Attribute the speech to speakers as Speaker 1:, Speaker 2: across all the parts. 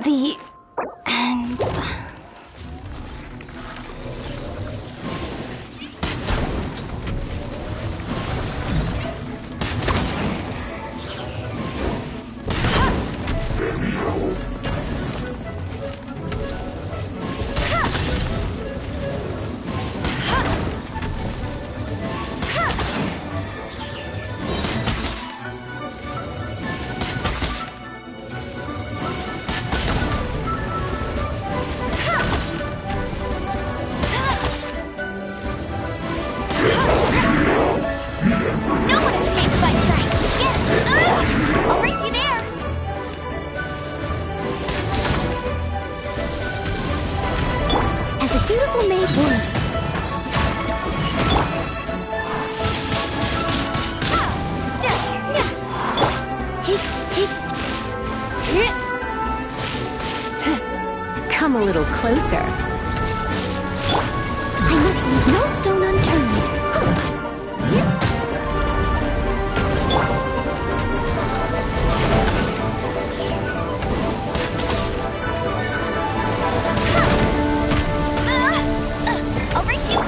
Speaker 1: the end.
Speaker 2: Come a little closer. I must leave no stone unturned.
Speaker 1: I'll race you!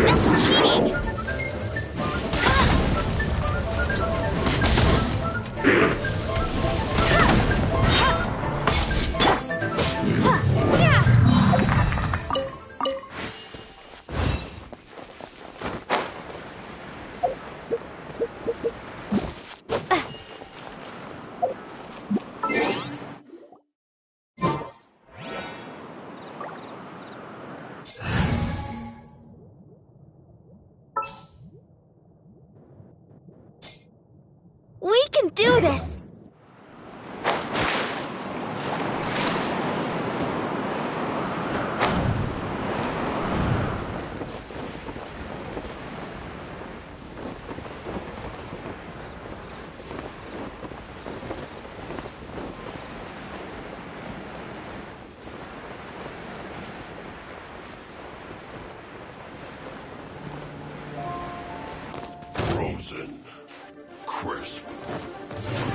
Speaker 1: That's cheating! We can do this!
Speaker 3: Frozen. Crisp.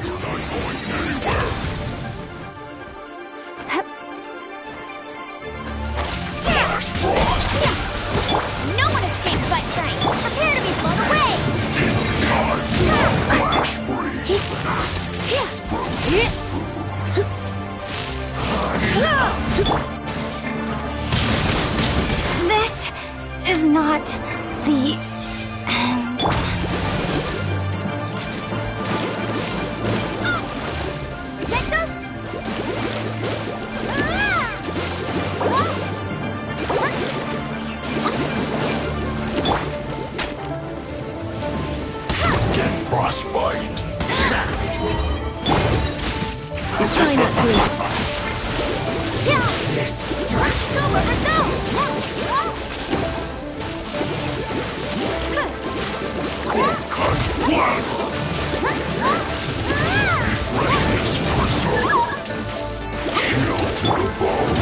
Speaker 3: You're not going anywhere. Flash Frost!
Speaker 1: No one escapes my sight! Prepare to be blown away!
Speaker 3: It's time for Flash Free.
Speaker 1: This is not the end. Protect us!
Speaker 3: Get frostbite.
Speaker 2: Try not to.
Speaker 3: Yes.
Speaker 1: Go, Rubber, go!
Speaker 3: Cut blood. Freshness preserved. Chill to the bone.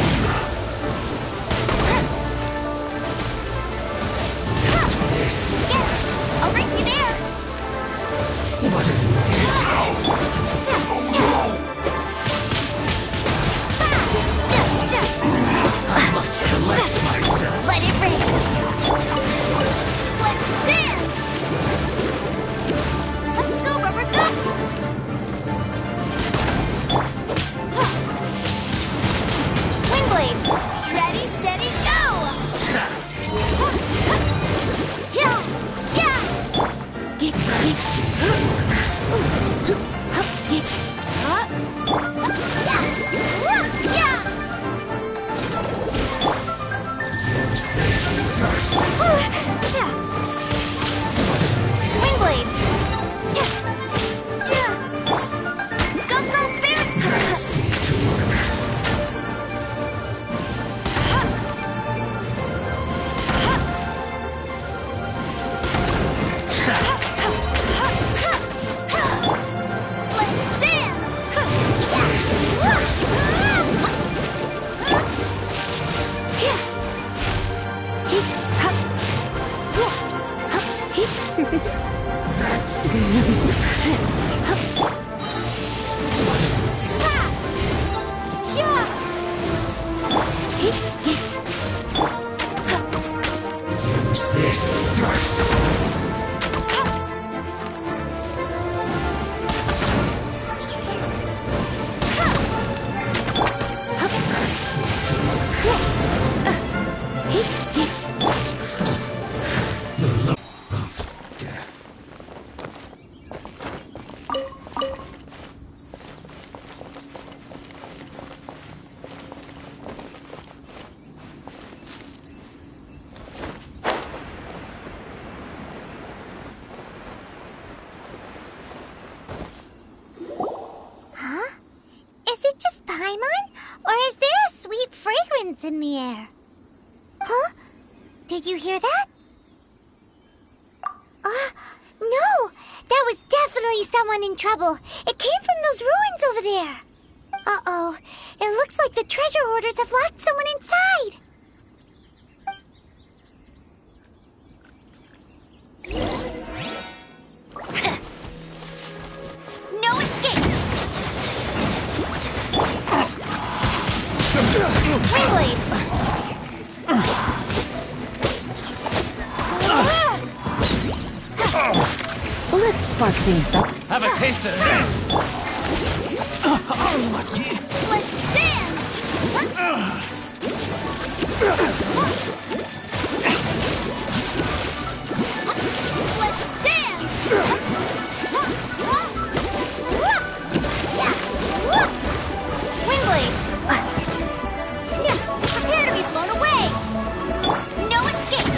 Speaker 1: Yes! I'll race you there!
Speaker 3: What is out? Oh no! I must collect myself.
Speaker 1: Let it rain! Let's dance!
Speaker 3: Use this first. Death.
Speaker 1: Is it just Paimon? Or is there a sweet fragrance in the air? Huh? Did you hear that? No! That was definitely someone in trouble. It came from those ruins over there. Uh-oh. It looks like the treasure hoarders have locked someone inside. No escape! Wingblade!
Speaker 2: Let's spark things up.
Speaker 4: Have a taste of this!
Speaker 1: Let's dance! Let's dance! Wingblade! Prepare to be blown away! No escape!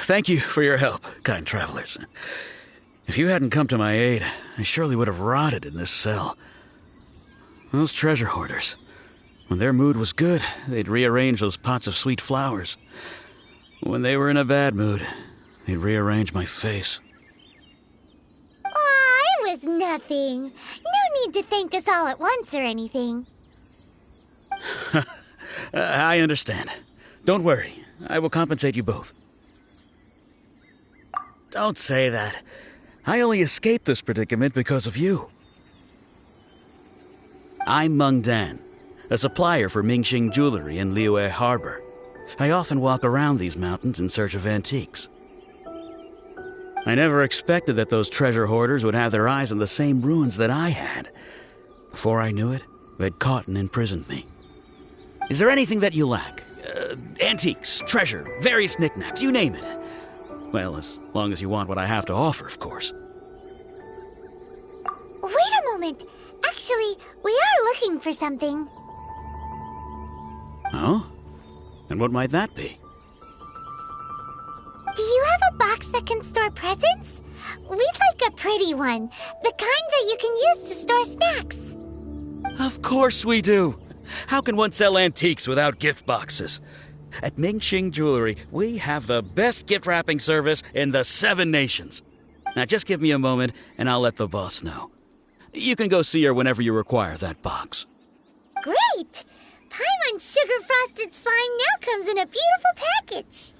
Speaker 4: Thank you for your help, kind travelers. If you hadn't come to my aid, I surely would have rotted in this cell. Those treasure hoarders, when their mood was good, they'd rearrange those pots of sweet flowers. When they were in a bad mood, they'd rearrange my face.
Speaker 1: Aw, it was nothing. No need to thank us all at once or anything.
Speaker 4: I understand. Don't worry, I will compensate you both. Don't say that. I only escaped this predicament because of you. I'm Meng Dan, a supplier for Mingxing Jewelry in Liyue Harbor. I often walk around these mountains in search of antiques. I never expected that those treasure hoarders would have their eyes on the same ruins that I had. Before I knew it, they'd caught and imprisoned me. Is there anything that you lack? Antiques, treasure, various knickknacks, you name it. Well, as long as you want what I have to offer, of course.
Speaker 1: Wait a moment. Actually, we are looking for something.
Speaker 4: Oh? And what might that be?
Speaker 1: Do you have a box that can store presents? We'd like a pretty one. The kind that you can use to store snacks.
Speaker 4: Of course we do. How can one sell antiques without gift boxes? At Mingxing Jewelry, we have the best gift wrapping service in the 7 nations. Now just give me a moment and I'll let the boss know. You can go see her whenever you require that box.
Speaker 1: Great! Paimon's sugar-frosted slime now comes in a beautiful package.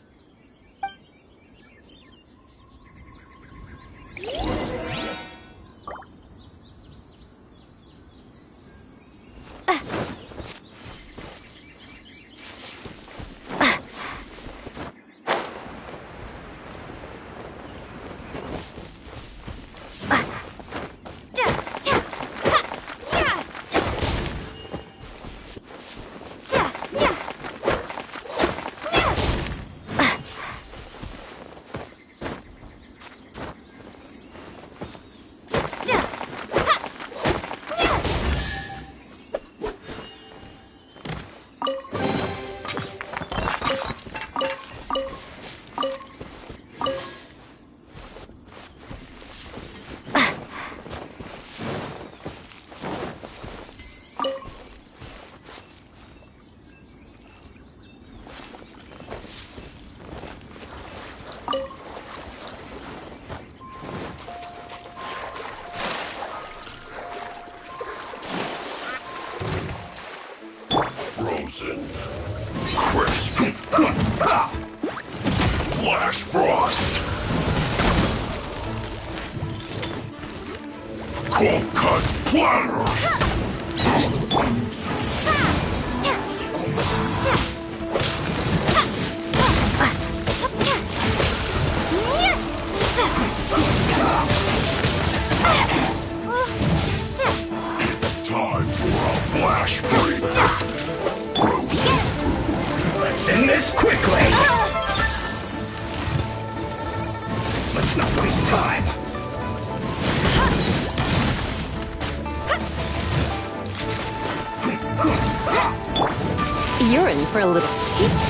Speaker 3: Flash Frost! Cold Cut Platter! It's time for a flash break! Frozen food!
Speaker 5: Let's end this quickly! Let's not waste time!
Speaker 2: You're in for a little.
Speaker 3: Not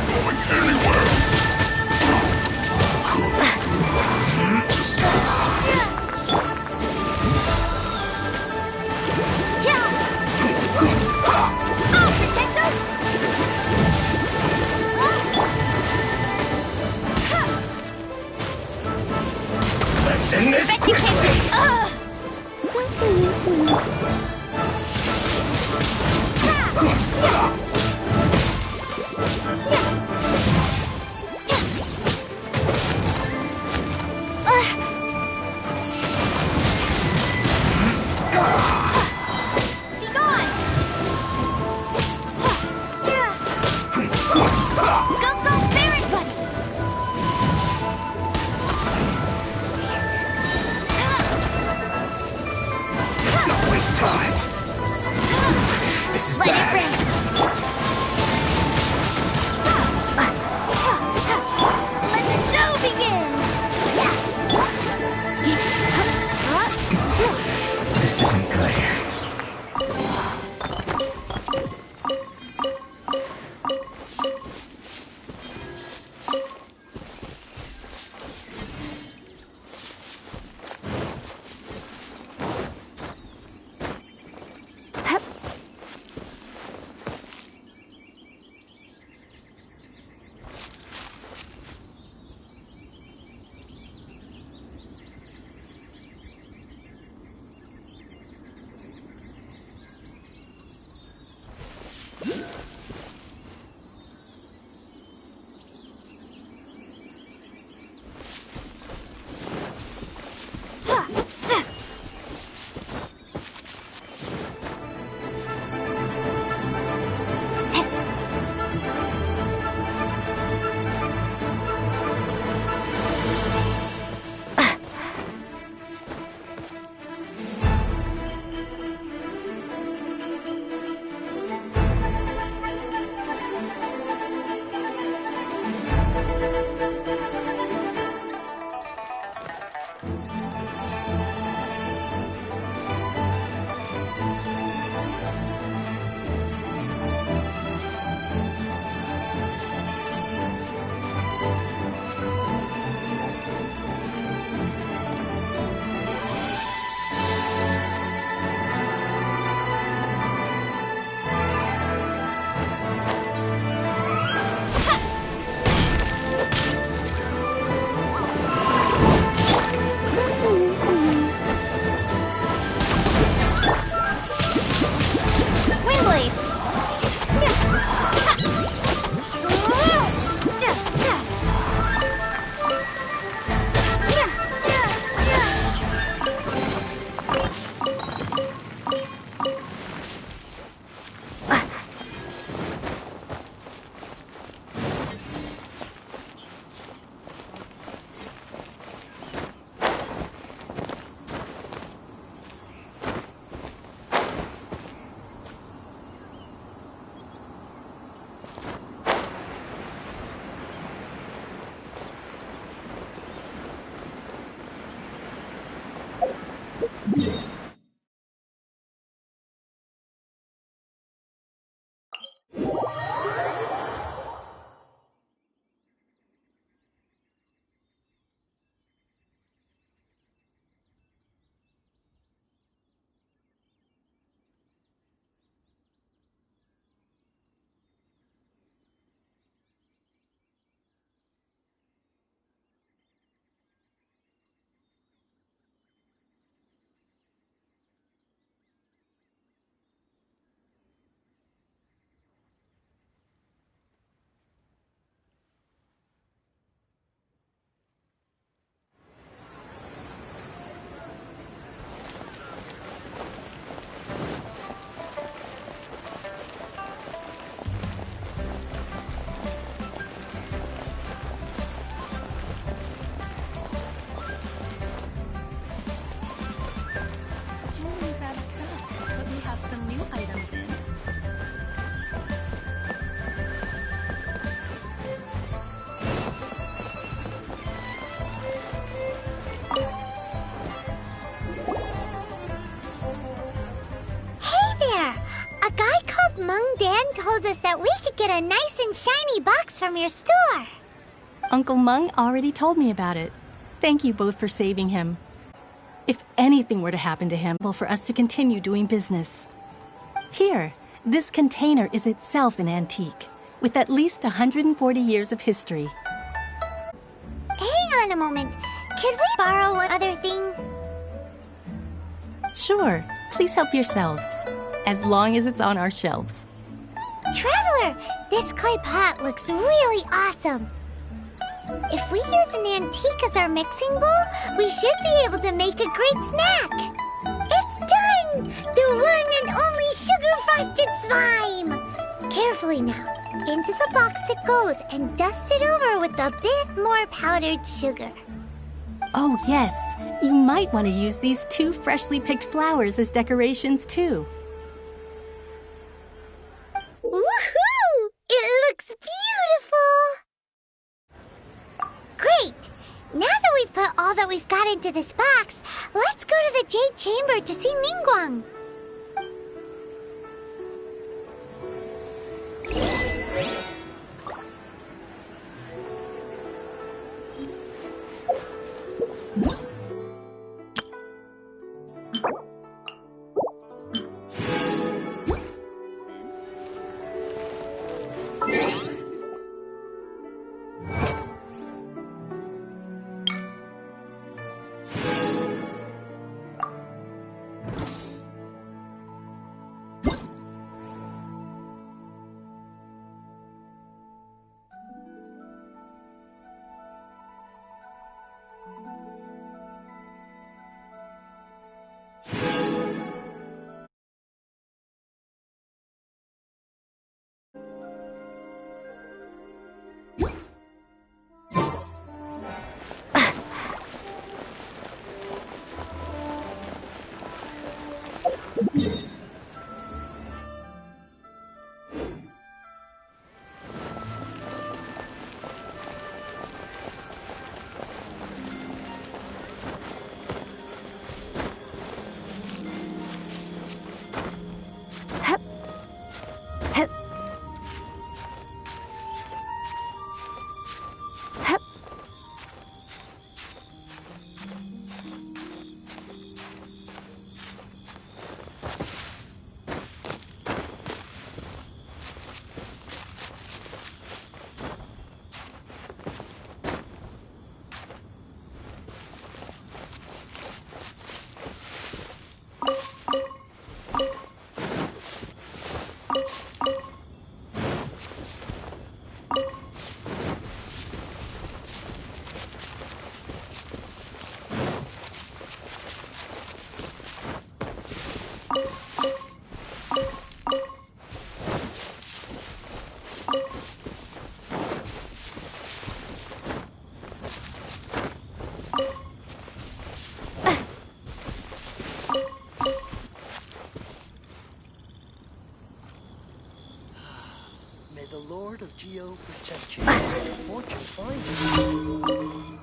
Speaker 3: going anywhere!
Speaker 1: I'll protect us!
Speaker 5: Let's end this
Speaker 1: Bet you
Speaker 5: quickly!
Speaker 1: can't. Be gone! Go, go, Spirit Buddy!
Speaker 5: Let's not waste time! This is
Speaker 1: Let it
Speaker 5: bad!
Speaker 1: rain! Let the show begin!
Speaker 5: This isn't good.
Speaker 1: get a nice and shiny box from your store.
Speaker 2: Uncle Mung already told me about it. Thank you both for saving him. If anything were to happen to him, for us to continue doing business. Here, this container is itself an antique, with at least 140 years of history.
Speaker 1: Hang on a moment. Could we borrow one other thing?
Speaker 2: Sure, please help yourselves, as long as it's on our shelves.
Speaker 1: Traveler, this clay pot looks really awesome. If we use an antique as our mixing bowl, we should be able to make a great snack. It's done! The one and only sugar-frosted slime! Carefully now. Into the box it goes and dust it over with a bit more powdered sugar.
Speaker 2: Oh yes, you might want to use these 2 freshly picked flowers as decorations too.
Speaker 1: Woohoo! It looks beautiful! Great! Now that we've put all that we've got into this box, let's go to the Jade Chamber to see Ningguang.
Speaker 6: May the Lord of Geo protect you. May fortune find you.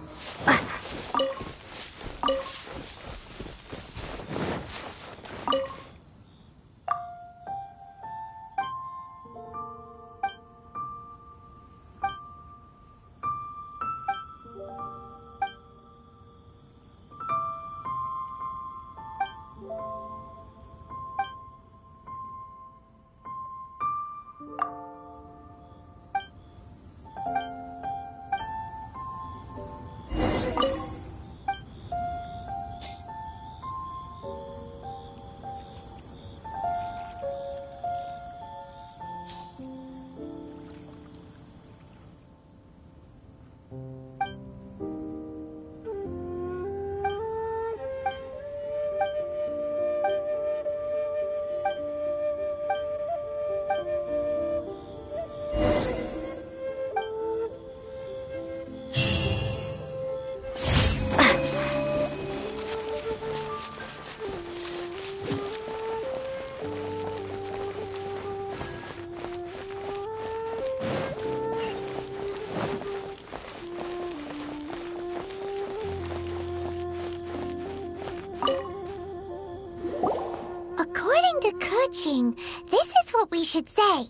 Speaker 1: According to Kuching, this is what we should say.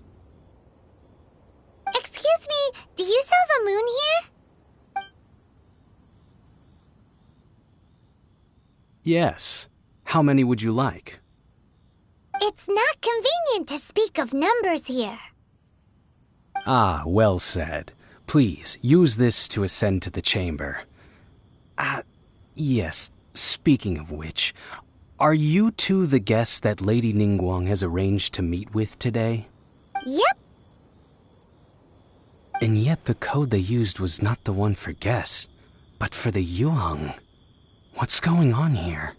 Speaker 7: Yes. How many would you like?
Speaker 1: It's not convenient to speak of numbers here.
Speaker 7: Ah, well said. Please, use this to ascend to the chamber. Yes, speaking of which, are you two the guests that Lady Ningguang has arranged to meet with today?
Speaker 1: Yep.
Speaker 7: And yet the code they used was not the one for guests, but for the Yuheng. What's going on here?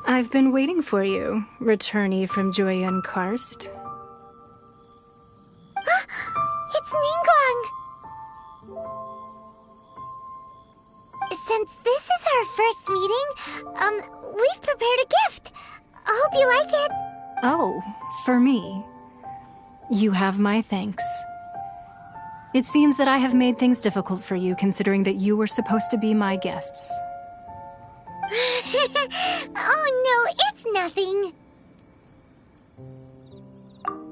Speaker 8: I've been waiting for you, returnee from Joyun Karst.
Speaker 1: It's Ningguang! Since this is our first meeting, we've prepared a gift. I hope you like it.
Speaker 8: Oh, for me. You have my thanks. It seems that I have made things difficult for you, considering that you were supposed to be my guests.
Speaker 1: Oh no, it's nothing.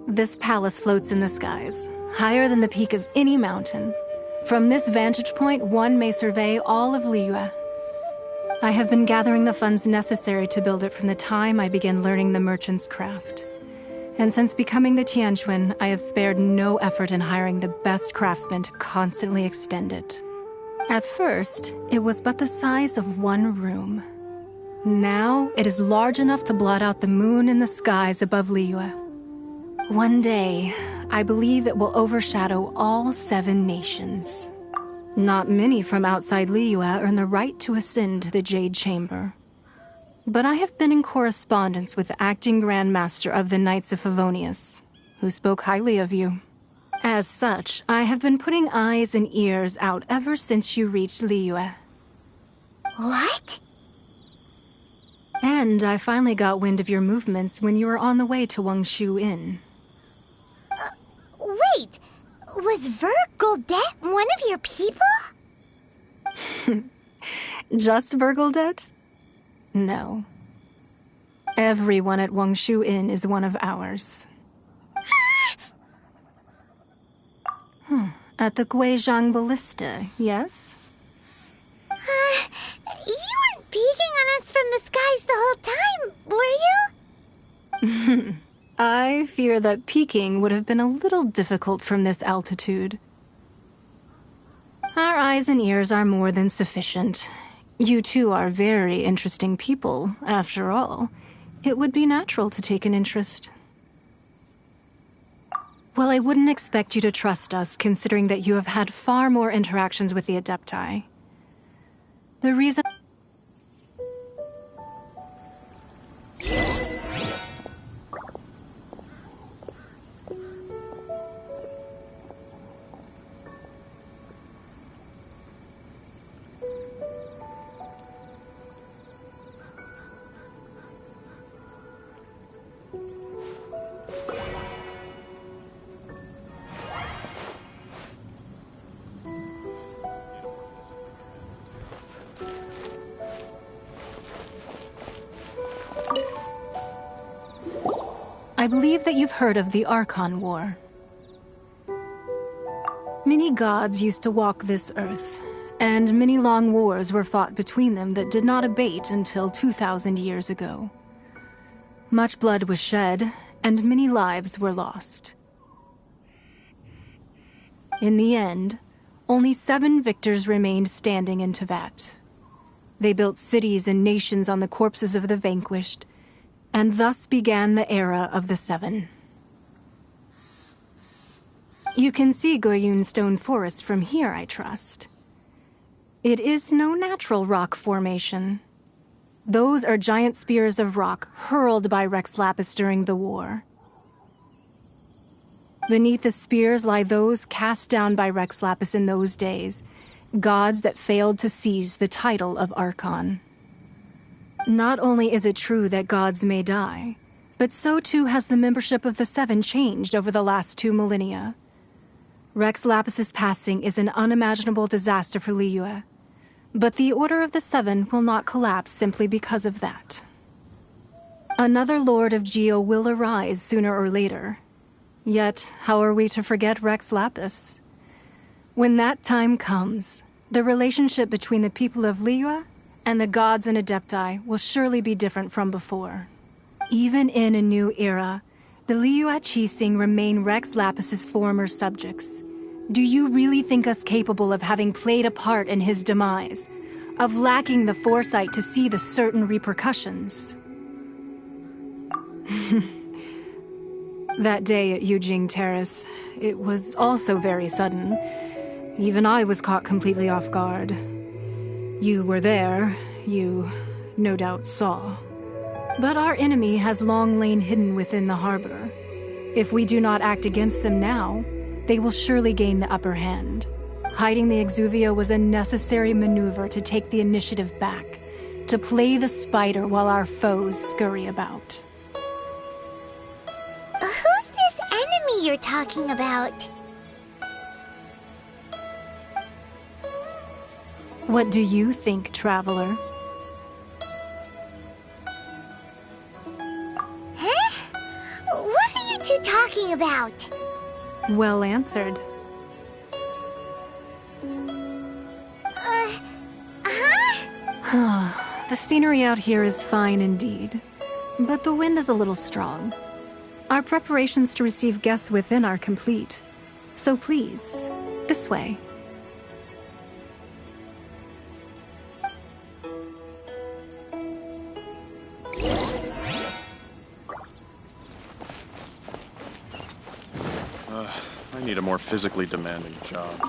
Speaker 8: This palace floats in the skies, higher than the peak of any mountain. From this vantage point, one may survey all of Liyue. I have been gathering the funds necessary to build it from the time I began learning the merchant's craft. And since becoming the Tianquan, I have spared no effort in hiring the best craftsmen to constantly extend it. At first, it was but the size of one room. Now, it is large enough to blot out the moon in the skies above Liyue. One day, I believe it will overshadow all 7 nations. Not many from outside Liyue earn the right to ascend to the Jade Chamber. But I have been in correspondence with the acting Grand Master of the Knights of Favonius, who spoke highly of you. As such, I have been putting eyes and ears out ever since you reached Liyue.
Speaker 1: What?
Speaker 8: And I finally got wind of your movements when you were on the way to Wangshu Inn.
Speaker 1: Wait, was Vergoldet one of your people?
Speaker 8: Just Vergoldet? No. Everyone at Wangshu Inn is one of ours. At the Guizhang Ballista, yes?
Speaker 1: You weren't peeking on us from the skies the whole time, were you?
Speaker 8: I fear that peeking would have been a little difficult from this altitude. Our eyes and ears are more than sufficient. You two are very interesting people, after all. It would be natural to take an interest. Well, I wouldn't expect you to trust us, considering that you have had far more interactions with the Adepti. The reason... I believe that you've heard of the Archon War. Many gods used to walk this earth, and many long wars were fought between them that did not abate until 2,000 years ago. Much blood was shed, and many lives were lost. In the end, only 7 victors remained standing in Tevat. They built cities and nations on the corpses of the vanquished, and thus began the era of the 7. You can see Goyun Stone Forest from here, I trust. It is no natural rock formation. Those are giant spears of rock hurled by Rex Lapis during the war. Beneath the spears lie those cast down by Rex Lapis in those days, gods that failed to seize the title of Archon. Not only is it true that gods may die, But so too has the membership of the Seven changed over the last 2 millennia. Rex Lapis's passing is an unimaginable disaster for Liyue. But the Order of the Seven will not collapse simply because of that. Another Lord of Geo will arise sooner or later. Yet, how are we to forget Rex Lapis? When that time comes, the relationship between the people of Liyue and the gods and Adepti will surely be different from before. Even in a new era, the Liyue Qixing remain Rex Lapis's former subjects. Do you really think us capable of having played a part in his demise? Of lacking the foresight to see the certain repercussions? That day at Yujing Terrace, it was also very sudden. Even I was caught completely off guard. You were there, you no doubt saw. But our enemy has long lain hidden within the harbor. If we do not act against them now, they will surely gain the upper hand. Hiding the Exuvio was a necessary maneuver to take the initiative back, to play the spider while our foes scurry about.
Speaker 1: Who's this enemy you're talking about?
Speaker 8: What do you think, Traveler?
Speaker 1: Huh? What are you two talking about?
Speaker 8: Well answered. The scenery out here is fine indeed, but the wind is a little strong. Our preparations to receive guests within are complete. So please, this way.
Speaker 9: I need a more physically demanding job.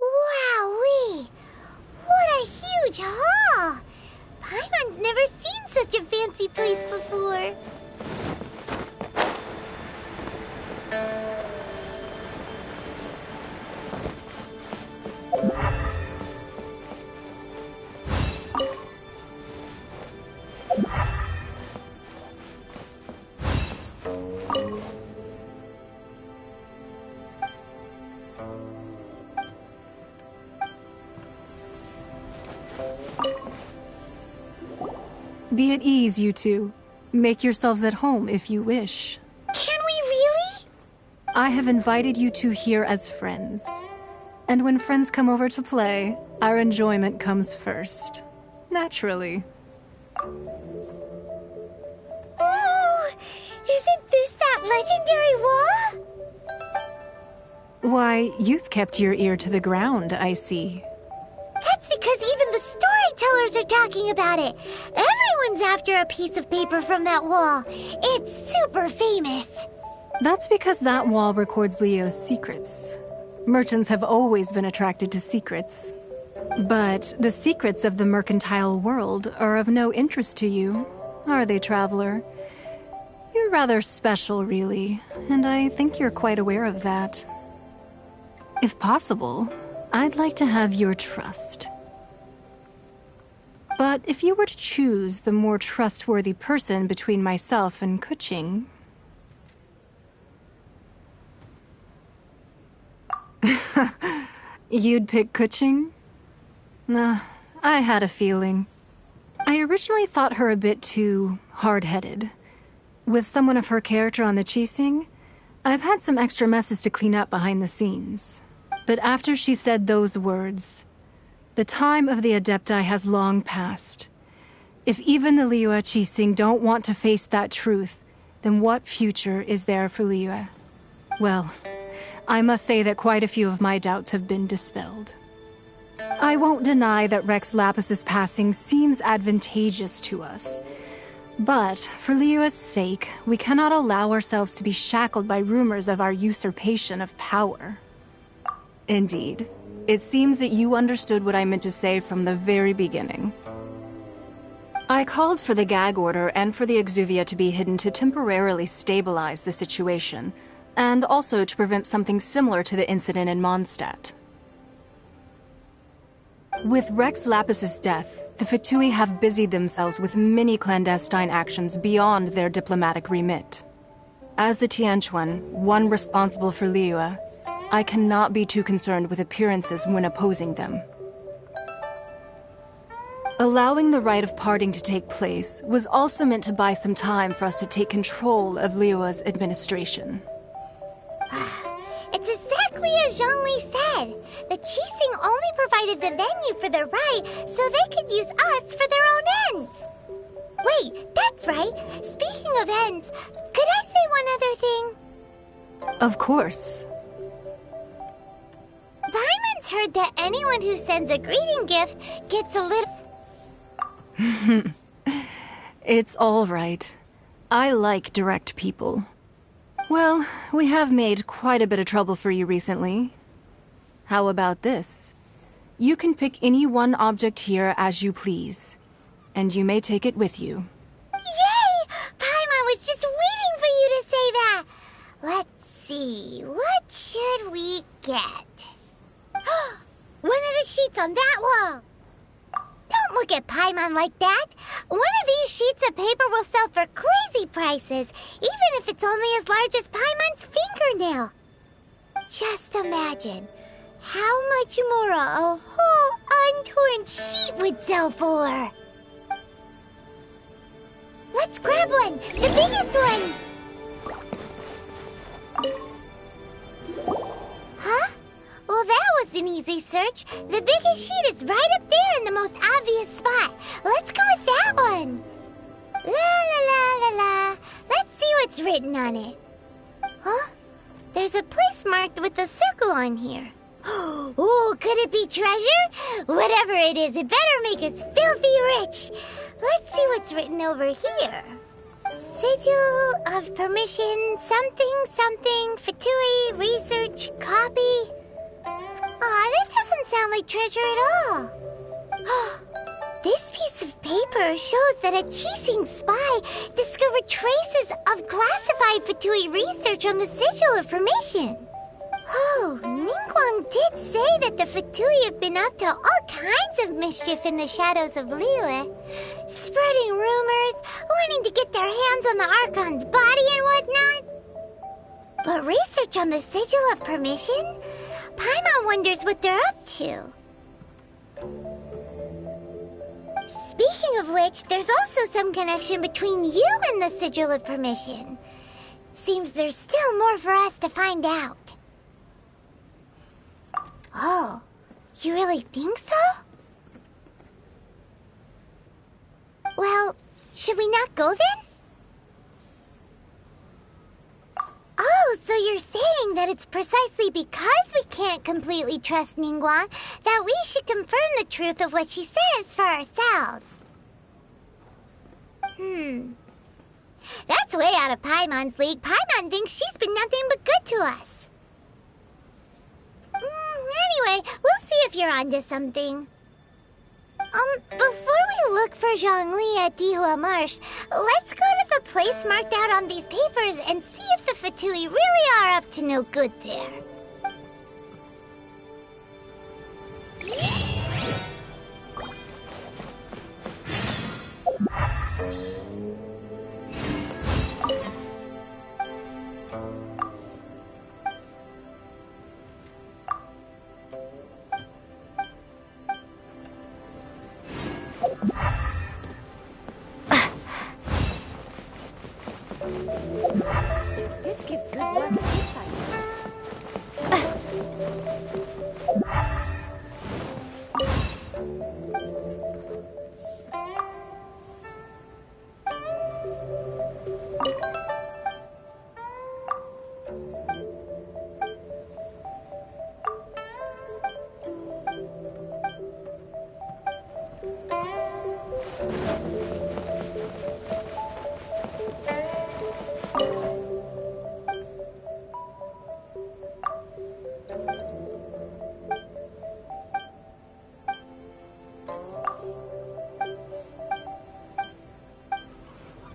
Speaker 1: Wowee! What a huge hall! Paimon's never seen such a fancy place before.
Speaker 8: Be at ease, you two. Make yourselves at home if you wish.
Speaker 1: Can we really?
Speaker 8: I have invited you two here as friends. And when friends come over to play, our enjoyment comes first. Naturally.
Speaker 1: Oh! Isn't this that legendary wall?
Speaker 8: Why, you've kept your ear to the ground, I see.
Speaker 1: That's because even the storytellers are talking about it. Everyone's after a piece of paper from that wall. It's super famous.
Speaker 8: That's because that wall records Leo's secrets. Merchants have always been attracted to secrets. But the secrets of the mercantile world are of no interest to you, are they, Traveler? You're rather special, really, and I think you're quite aware of that. If possible, I'd like to have your trust. But if you were to choose the more trustworthy person between myself and Kuching... You'd pick Kuching? Nah, I had a feeling. I originally thought her a bit too hard-headed. With someone of her character on the Qixing, I've had some extra messes to clean up behind the scenes. But after she said those words, the time of the Adepti has long passed. If even the Liyue Qixing don't want to face that truth, then what future is there for Liyue? Well, I must say that quite a few of my doubts have been dispelled. I won't deny that Rex Lapis's passing seems advantageous to us, But, for Liyue's sake, we cannot allow ourselves to be shackled by rumors of our usurpation of power. Indeed. It seems that you understood what I meant to say from the very beginning. I called for the gag order and for the Exuvia to be hidden to temporarily stabilize the situation, and also to prevent something similar to the incident in Mondstadt. With Rex Lapis's death, the Fatui have busied themselves with many clandestine actions beyond their diplomatic remit. As the Tianquan, one responsible for Liyue, I cannot be too concerned with appearances when opposing them. Allowing the rite of parting to take place was also meant to buy some time for us to take control of Liyue's administration.
Speaker 1: It's exactly as Zhongli said. The Qixing only provided the venue for their rite so they could use us for their own ends. Wait, that's right. Speaking of ends, could I say one other thing?
Speaker 8: Of course.
Speaker 1: Paimon's heard that anyone who sends a greeting gift gets a little...
Speaker 8: It's all right. I like direct people. Well, we have made quite a bit of trouble for you recently. How about this? You can pick any one object here as you please, and you may take it with you.
Speaker 1: Yay! Paimon was just waiting for you to say that! Let's see, what should we get? One of the sheets on that wall! Don't look at Paimon like that! One of these sheets of paper will sell for crazy prices, even if it's only as large as Paimon's fingernail. Just imagine how much more a whole untorn sheet would sell for. Let's grab one! The biggest one! Huh? Well, that was an easy search. The biggest sheet is right up there in the most obvious spot. Let's go with that one. La la la la la. Let's see what's written on it. Huh? There's a place marked with a circle on here. Oh, could it be treasure? Whatever it is, it better make us filthy rich. Let's see what's written over here. Sigil of permission, something, something, Fatui, research, copy. Aw, that doesn't sound like treasure at all. This piece of paper shows that a Qixing spy discovered traces of classified Fatui research on the Sigil of Permission. Oh, Ningguang did say that the Fatui have been up to all kinds of mischief in the shadows of Liyue, spreading rumors, wanting to get their hands on the Archon's body and whatnot. But research on the Sigil of Permission? Paimon wonders what they're up to. Speaking of which, there's also some connection between you and the Sigil of Permission. Seems there's still more for us to find out. Oh, you really think so? Well, should we not go then? Oh, so you're saying that it's precisely because we can't completely trust Ningguang that we should confirm the truth of what she says for ourselves. That's way out of Paimon's league. Paimon thinks she's been nothing but good to us. Anyway, we'll see if you're onto something. Before we look for Zhongli at Dihua Marsh, let's go to the place marked out on these papers and see if the Fatui really are up to no good there.
Speaker 10: This gives good work and insight.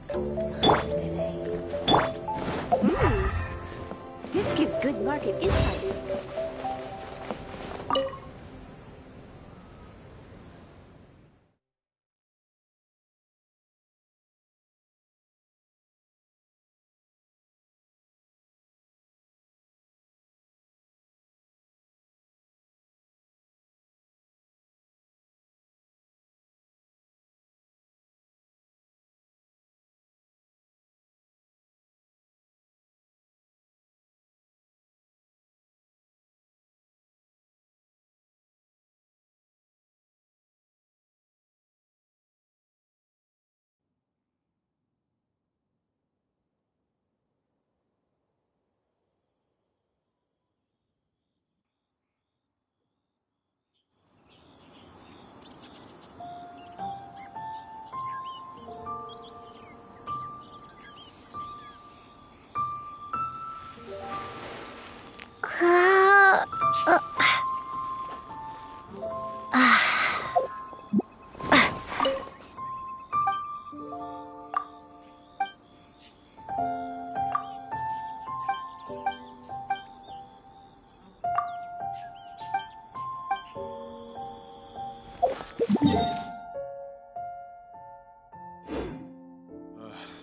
Speaker 10: Today. This gives good market insight.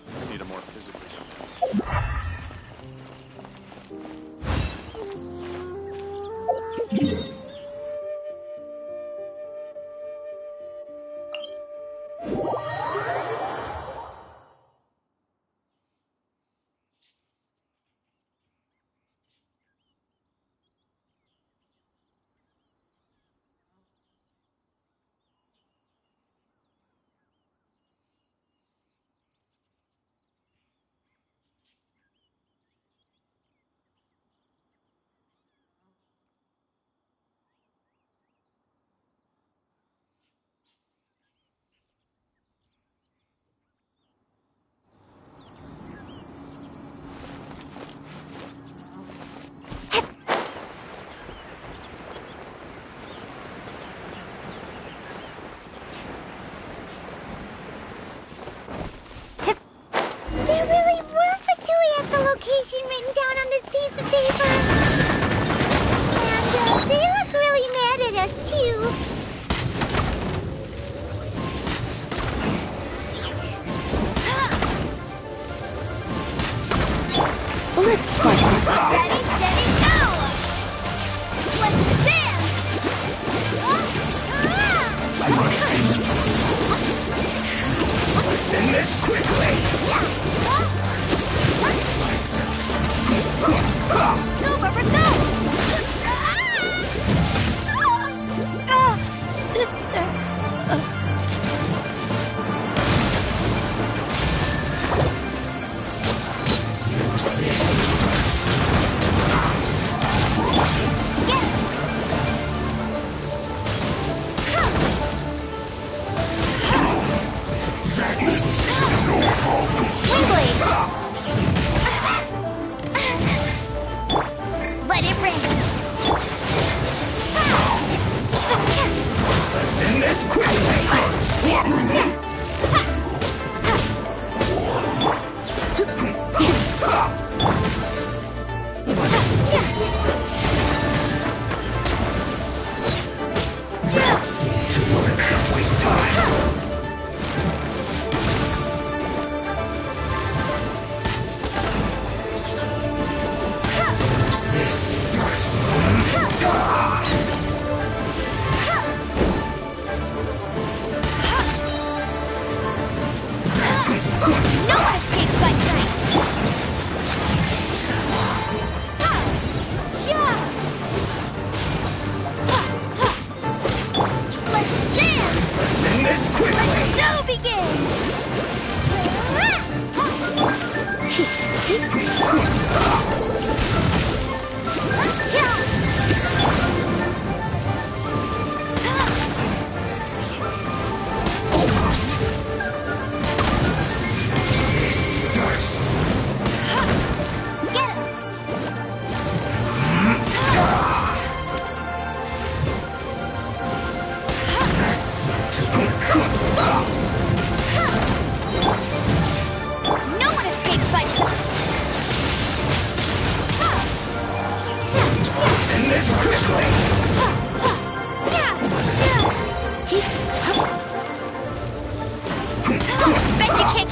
Speaker 9: I need a more physically.
Speaker 1: There really were Fatui at the location written down on this piece of paper. And they look really mad at us, too. Looks like ready, steady, go! Let's dance!
Speaker 5: Let's end this quickly!
Speaker 1: Go, Barbara, go! Let it rain!
Speaker 5: Let's end this quickly! See to work, don't waste time! This first.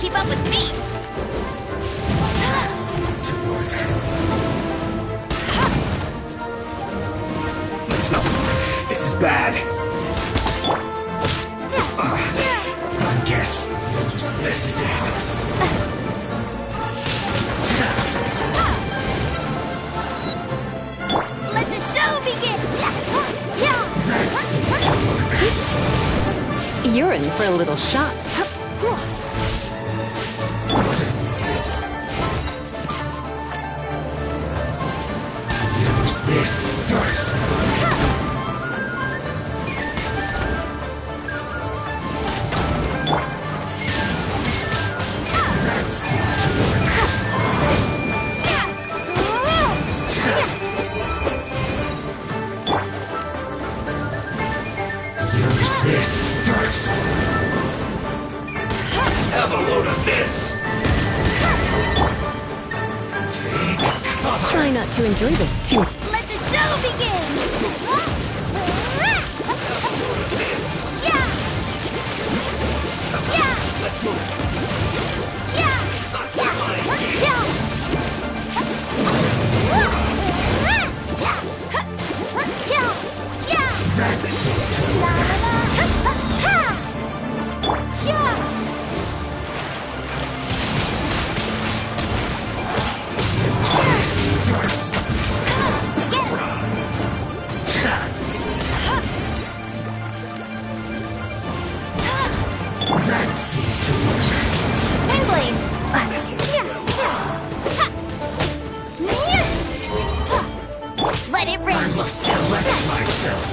Speaker 1: keep up with me!
Speaker 5: Let's not. This is bad. I guess this is it.
Speaker 1: Let the show begin!
Speaker 10: You're in for a little shock.
Speaker 5: Use this first. Use this first. Have a load of this. Take cover.
Speaker 10: Try not to enjoy this too.
Speaker 1: Let the show begin!
Speaker 5: Let's move. That's first. That's
Speaker 1: Windblade! Let it
Speaker 5: I
Speaker 1: rain!
Speaker 5: must collect myself.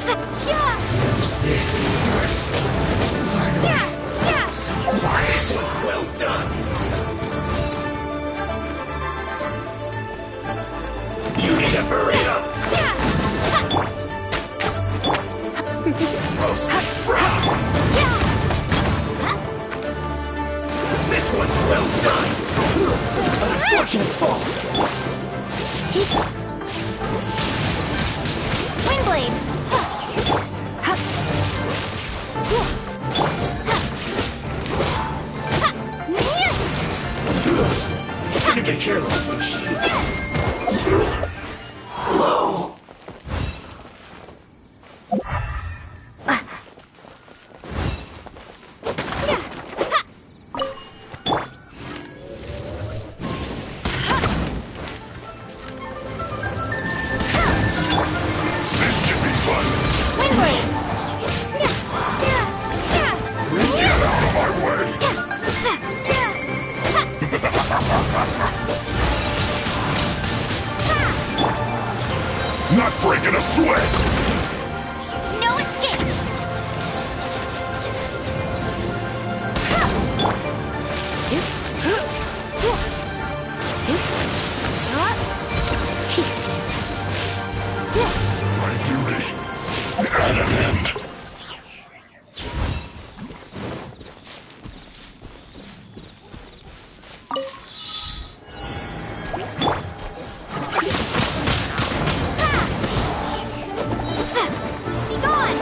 Speaker 5: Use this first. Finally. So quiet. Well done. You need a burrito. Roasted frog. This one's well done. An unfortunate fault.
Speaker 1: Windblade!
Speaker 5: Shouldn't get careless. Too low.
Speaker 3: This should be fun.
Speaker 1: Windblade!
Speaker 3: Get out of my way. Not breaking a sweat.
Speaker 1: No escape!
Speaker 3: My duty at an end.
Speaker 1: Be gone!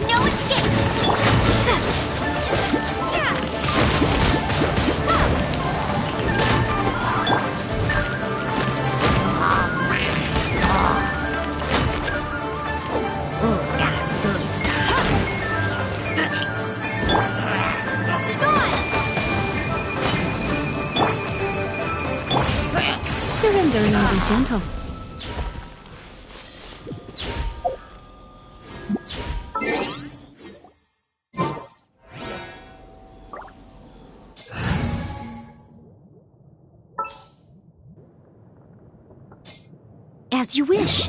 Speaker 1: No escape! Be gone!
Speaker 10: Surrendering will be gentle. As you wish.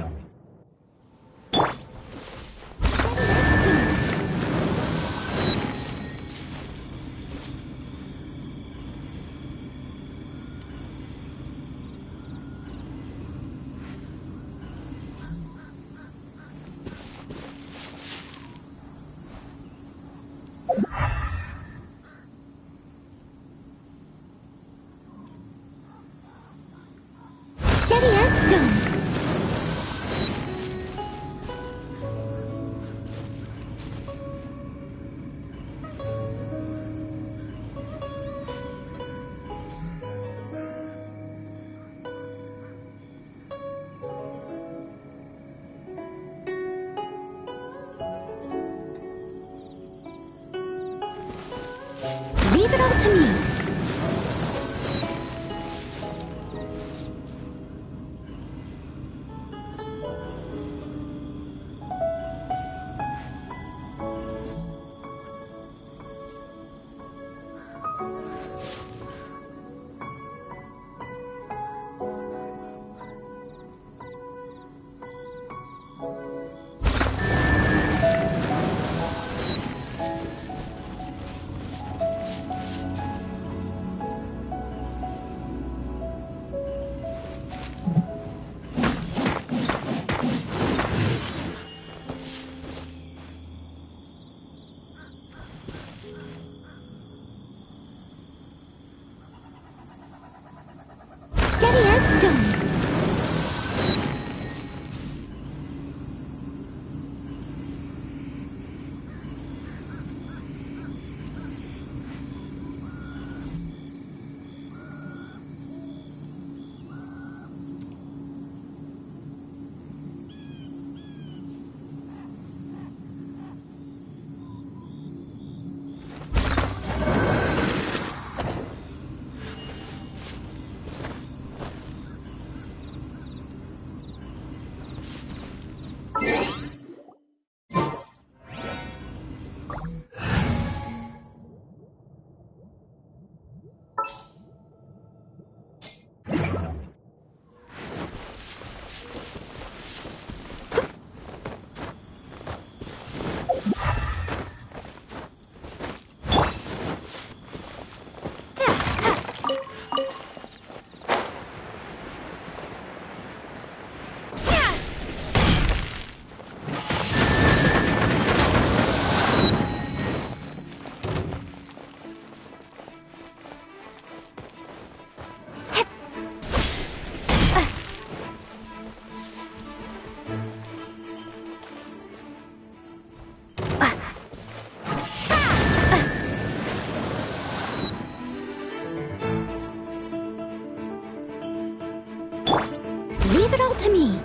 Speaker 10: Steady as stone. Leave it all to me. Steady as stone. Leave it all to me.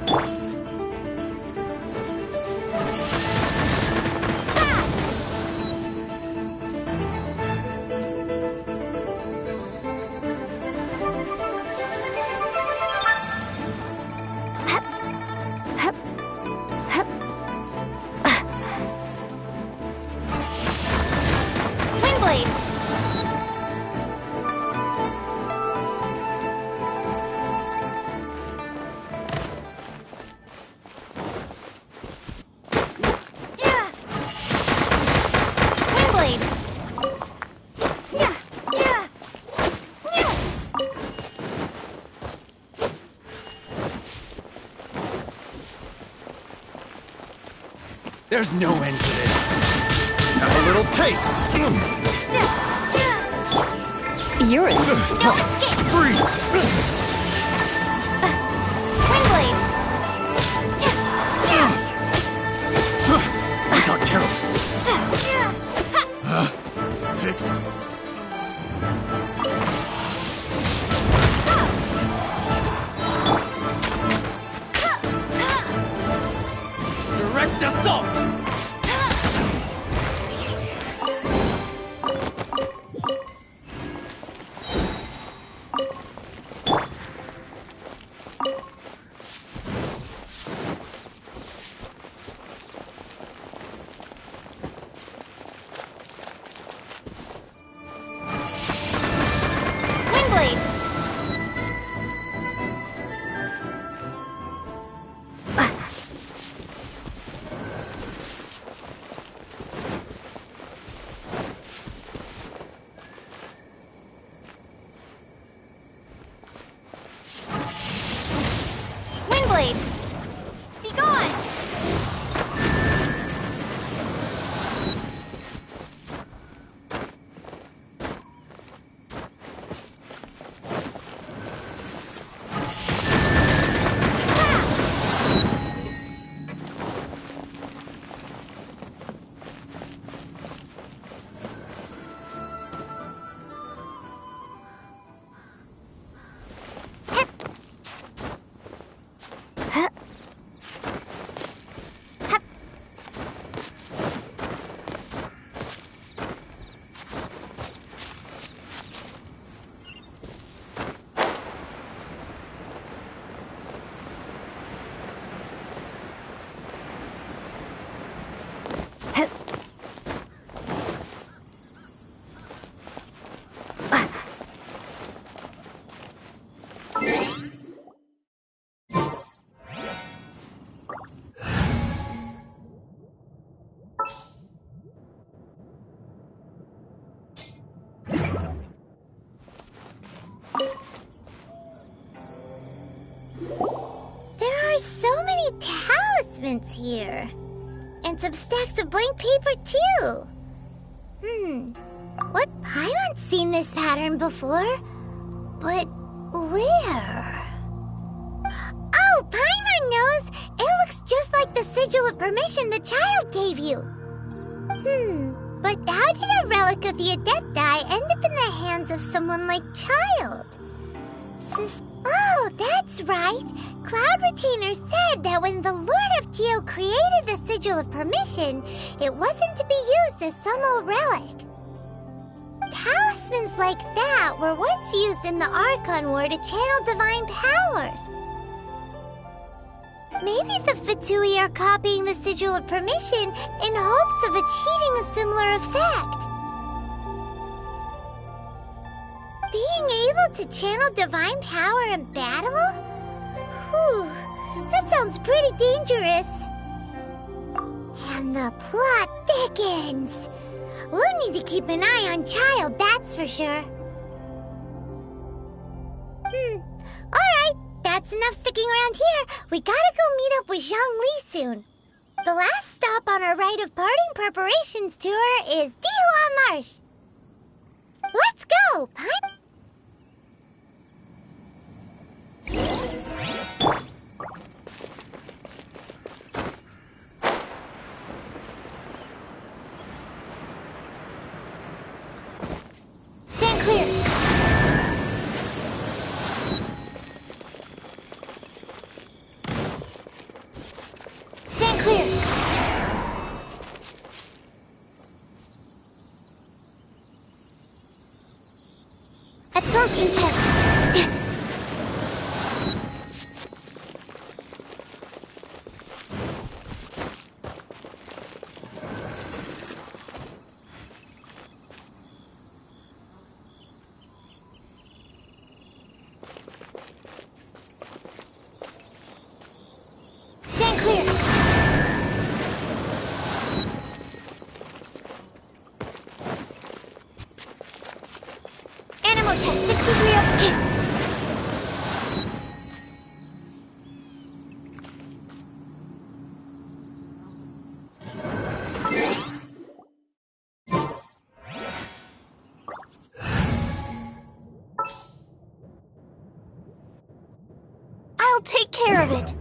Speaker 5: There's no end to this. Have a little taste.
Speaker 10: You're in.
Speaker 1: No escape!
Speaker 5: Freeze!
Speaker 1: Windblade!
Speaker 5: I got careless. Picked. Direct assault!
Speaker 1: advertisements here. And some stacks of blank paper, too. What Paimon's seen this pattern before? But where? Oh, Paimon knows! It looks just like the sigil of permission the child gave you. But how did a relic of the Adepti end up in the hands of someone like Child? Oh, that's right! Cloud Retainer said that when the Lord of Geo created the sigil of permission, it wasn't to be used as some old relic. Talismans like that were once used in the Archon War to channel divine powers. Maybe the Fatui are copying the sigil of permission in hopes of achieving a similar effect. Being able to channel divine power in battle? Whew, that sounds pretty dangerous. And the plot thickens. We'll need to keep an eye on Child, that's for sure. Alright, that's enough sticking around here. We gotta go meet up with Zhongli soon. The last stop on our rite of parting preparations tour is Dihua Marsh. Let's go, Stand clear. Stand clear. Absorption test. Stand clear. Animal test 63 up. I'll take care of it.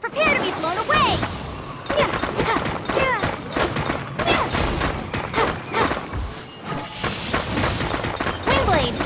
Speaker 1: Prepare to be blown away! Windblade!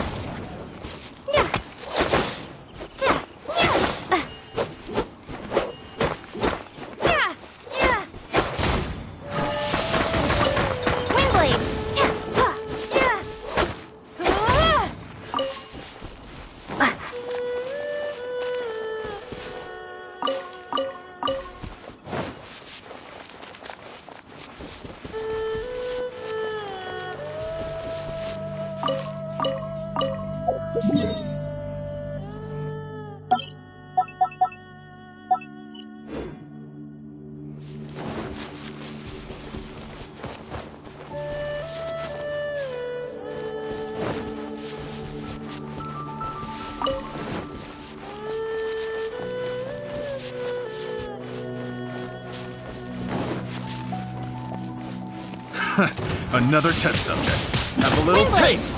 Speaker 9: Another test subject. Have a little taste.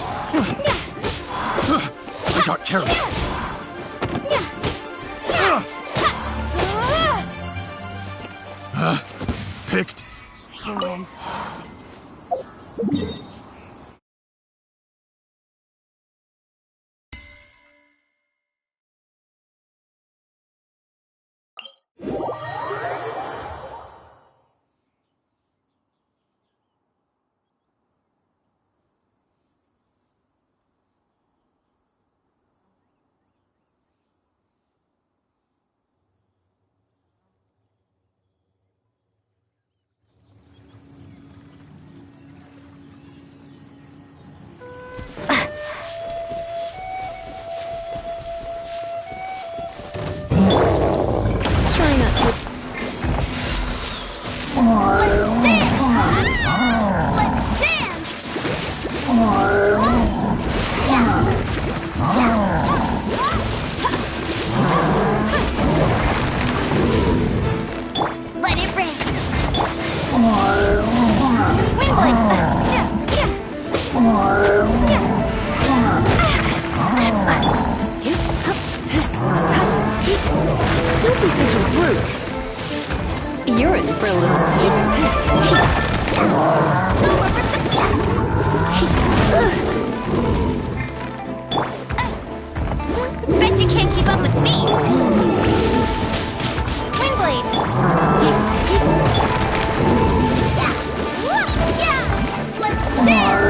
Speaker 9: I got careless. Picked.
Speaker 11: Don't be such a brute. You're in for a little.
Speaker 1: Bet you can't keep up with me. Windblade. Let's dance.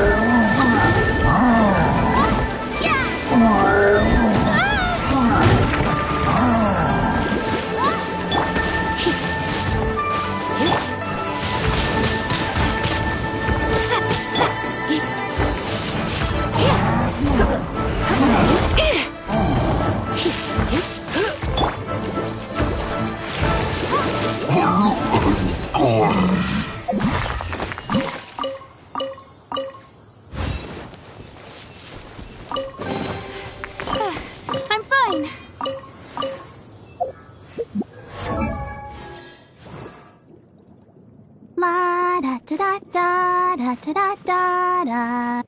Speaker 1: I'm fine. La da da da da da da da da.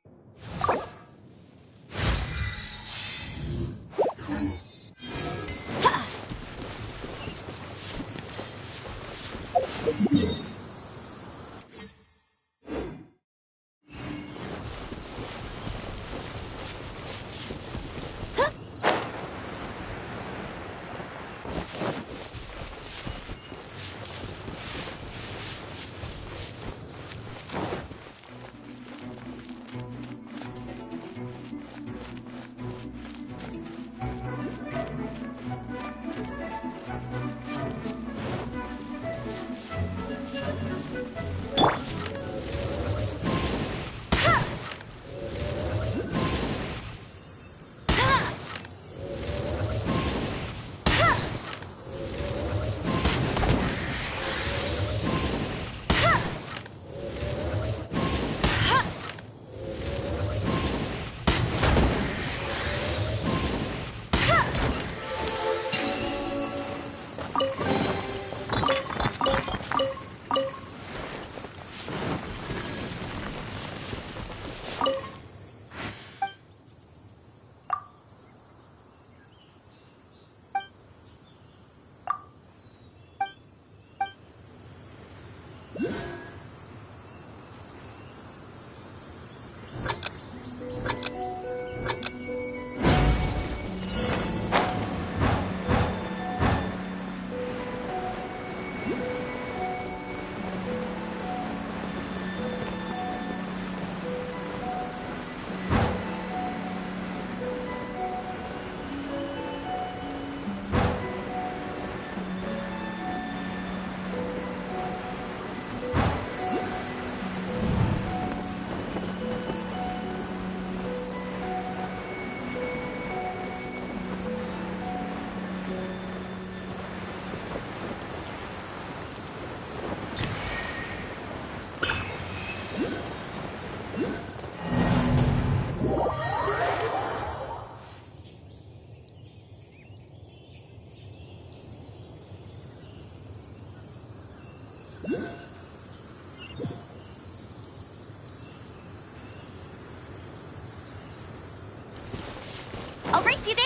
Speaker 12: Race you there!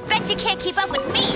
Speaker 12: Bet you can't keep up with me!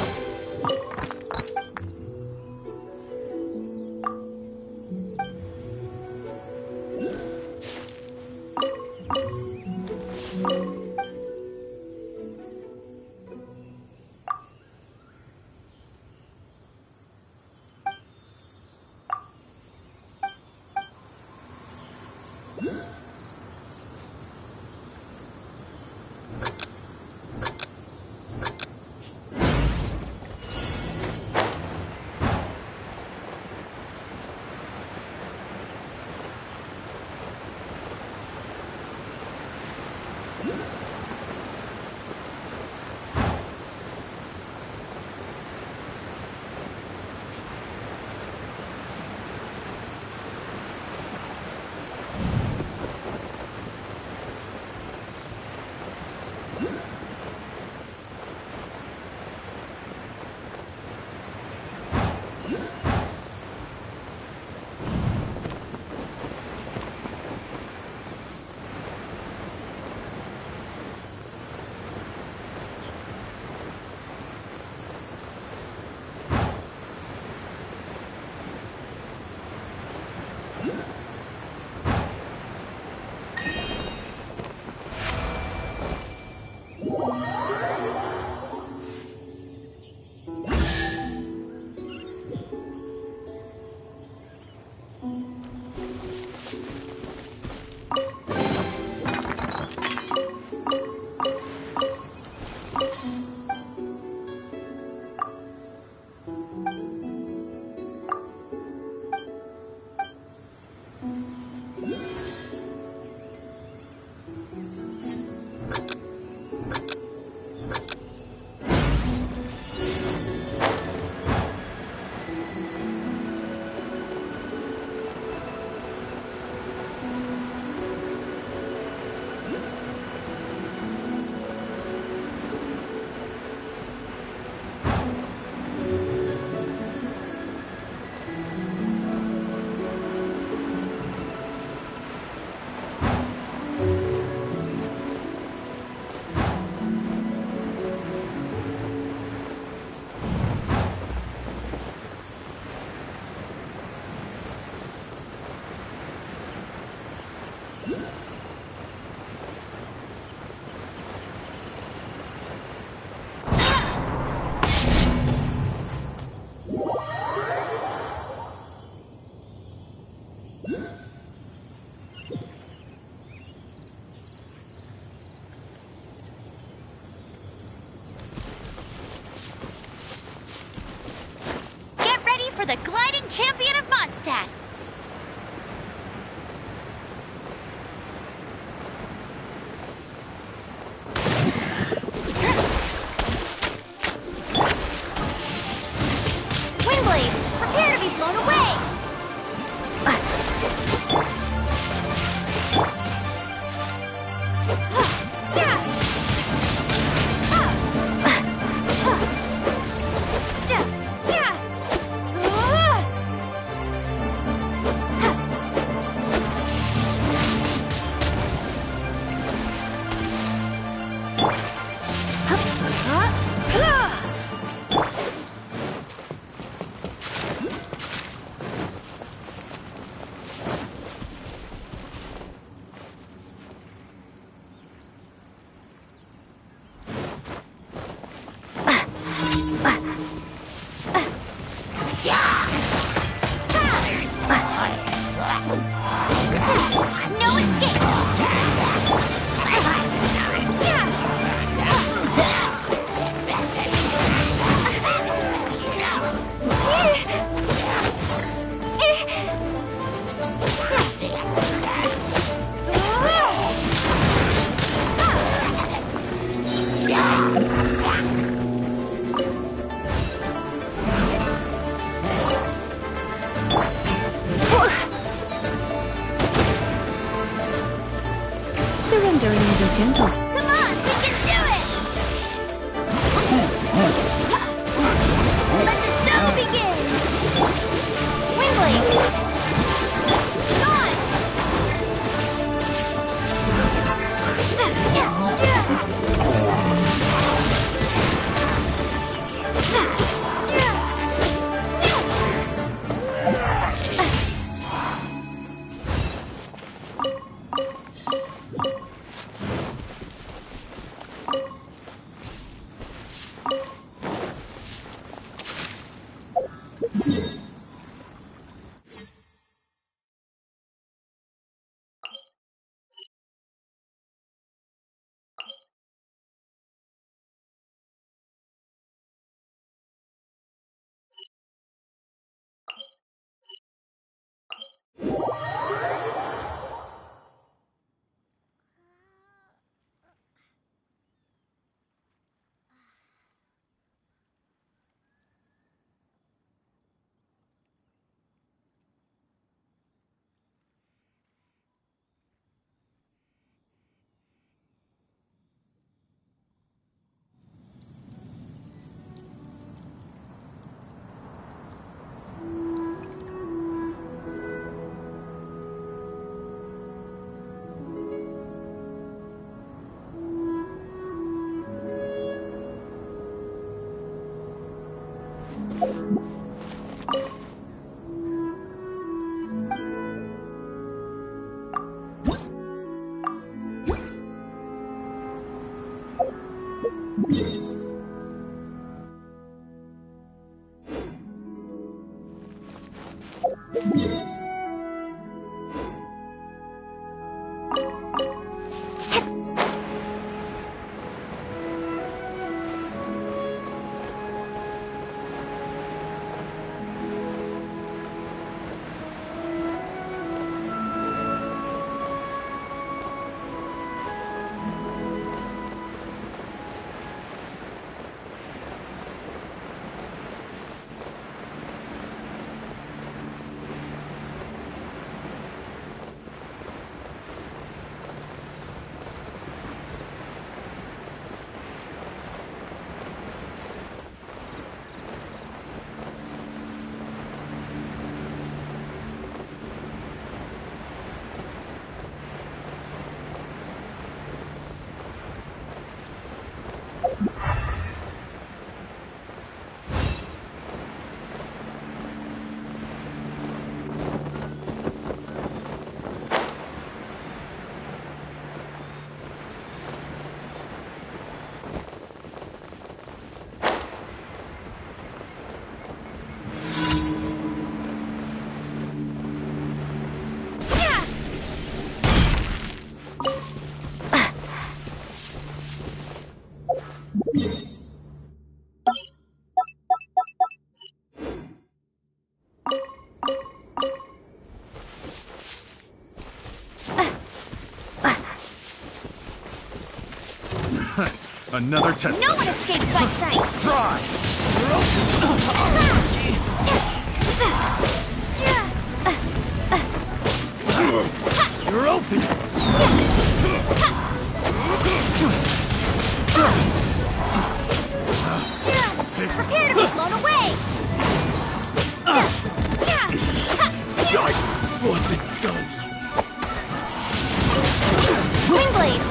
Speaker 12: For the gliding champion of Mondstadt! Wingblade, prepare to be blown away!
Speaker 11: Surrendering will be gentle.
Speaker 12: Come on, we can do it! Let the show begin! Windblade! Gone!
Speaker 9: Another test.
Speaker 12: No one escapes my sight!
Speaker 9: Try!
Speaker 5: You're open!
Speaker 12: Prepare to be blown away!
Speaker 5: I wasn't done.
Speaker 12: Windblade!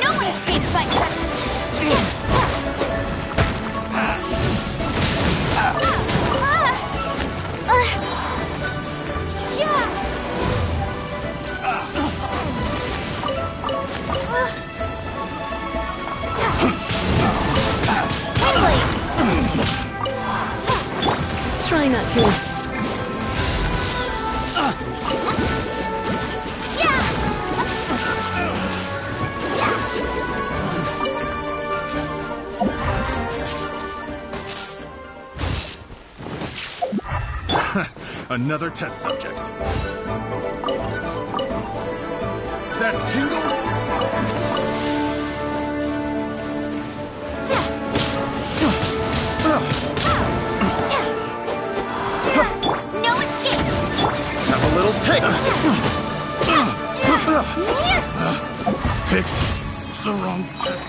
Speaker 12: No one escapes my sight!
Speaker 11: Try not to.
Speaker 9: Another test subject. That tingle?
Speaker 12: No escape!
Speaker 9: Have a little taste! Picked the wrong test.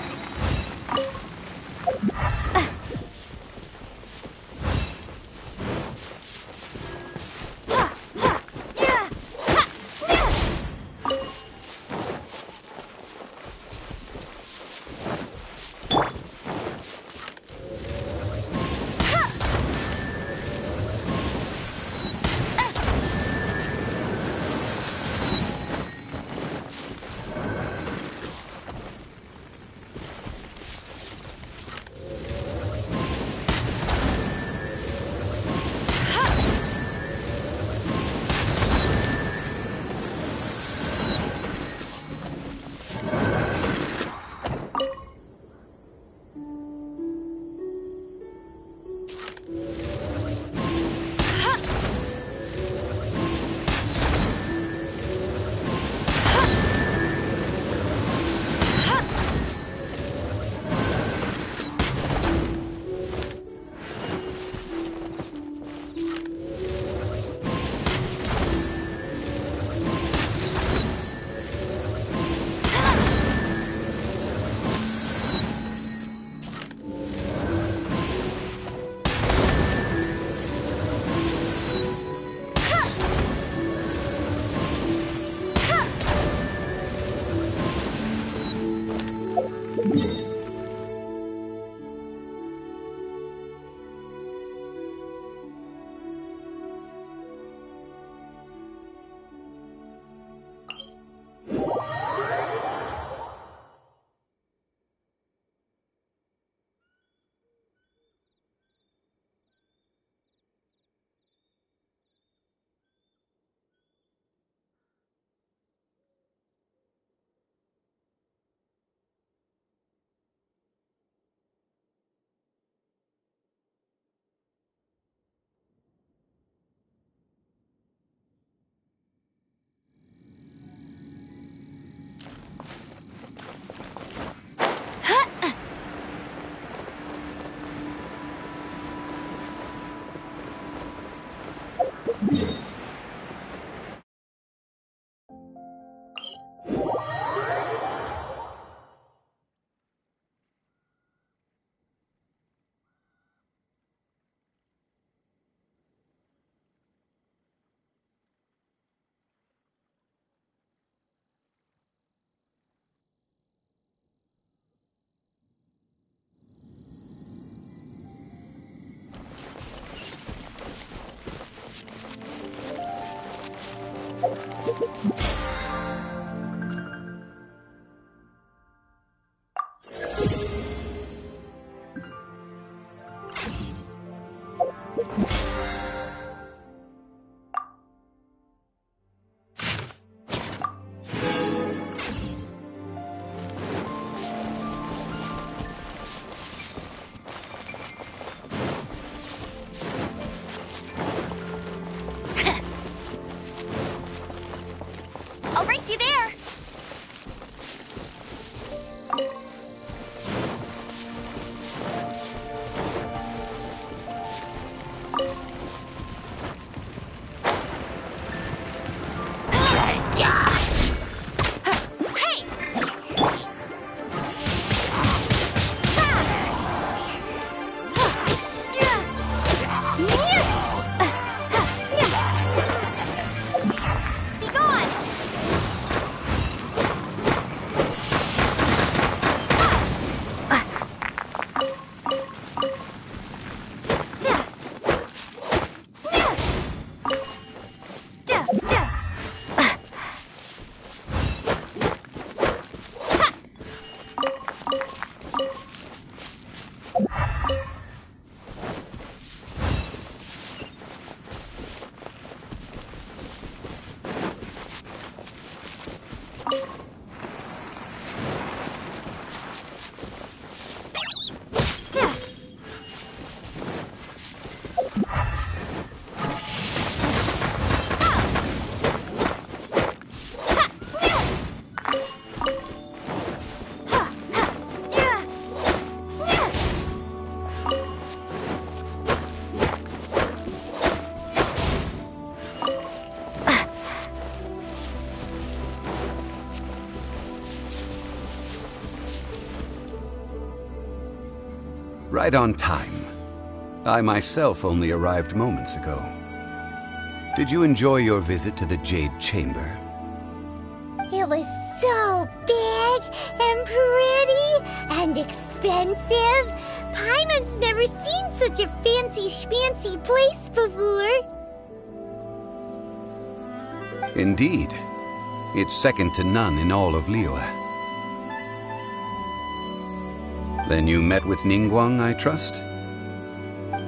Speaker 12: I'll race you there!
Speaker 13: Right on time. I myself only arrived moments ago. Did you enjoy your visit to the Jade Chamber?
Speaker 1: It was so big and pretty and expensive. Paimon's never seen such a fancy schmancy place before.
Speaker 13: Indeed. It's second to none in all of Liyue. Then you met with Ningguang, I trust?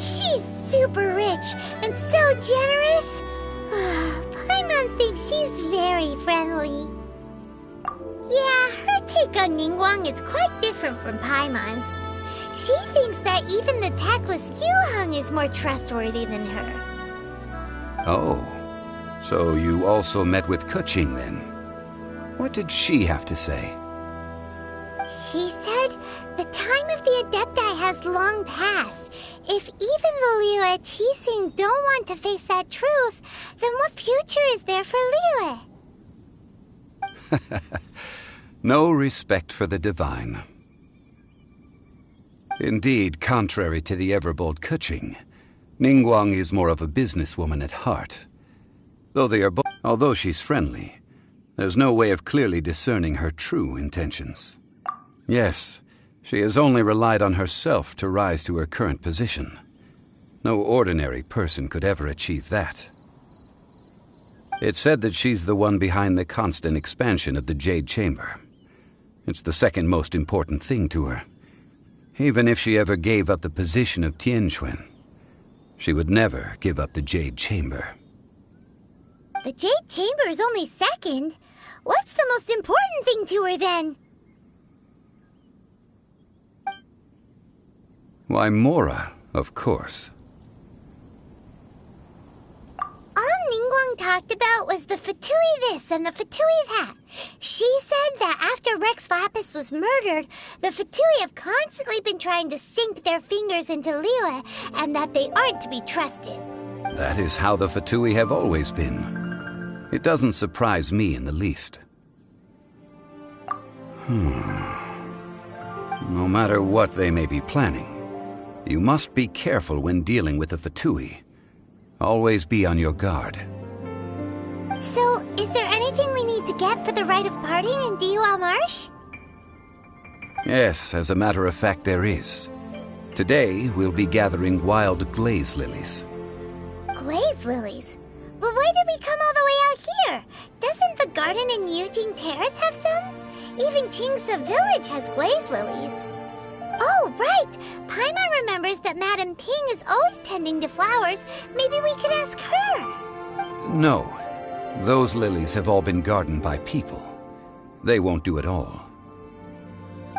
Speaker 1: She's super rich and so generous. Paimon thinks she's very friendly. Yeah, her take on Ningguang is quite different from Paimon's. She thinks that even the tactless Yuheng is more trustworthy than her.
Speaker 13: Oh, so you also met with Keqing then? What did she have to say?
Speaker 1: She said the time of the Adepti has long passed. If even the Liyue Qixing don't want to face that truth, then what future is there for Liyue?
Speaker 13: No respect for the divine. Indeed, contrary to the ever-bold Keqing, Ningguang is more of a businesswoman at heart. Although she's friendly, there's no way of clearly discerning her true intentions. Yes, she has only relied on herself to rise to her current position. No ordinary person could ever achieve that. It's said that she's the one behind the constant expansion of the Jade Chamber. It's the second most important thing to her. Even if she ever gave up the position of Tianquan, she would never give up the Jade Chamber.
Speaker 1: The Jade Chamber is only second. What's the most important thing to her then?
Speaker 13: Why, Mora, of course.
Speaker 1: All Ningguang talked about was the Fatui this and the Fatui that. She said that after Rex Lapis was murdered, the Fatui have constantly been trying to sink their fingers into Liyue, and that they aren't to be trusted.
Speaker 13: That is how the Fatui have always been. It doesn't surprise me in the least. No matter what they may be planning, you must be careful when dealing with the Fatui. Always be on your guard.
Speaker 1: So, is there anything we need to get for the rite of parting in Dihua Marsh?
Speaker 13: Yes, as a matter of fact, there is. Today, we'll be gathering wild glaze lilies.
Speaker 1: Glaze lilies? But why did we come all the way out here? Doesn't the garden in Yujing Terrace have some? Even Qingse Village has glaze lilies. Oh, right! Paimon remembers that Madame Ping is always tending to flowers. Maybe we could ask her.
Speaker 13: No. Those lilies have all been gardened by people. They won't do it all.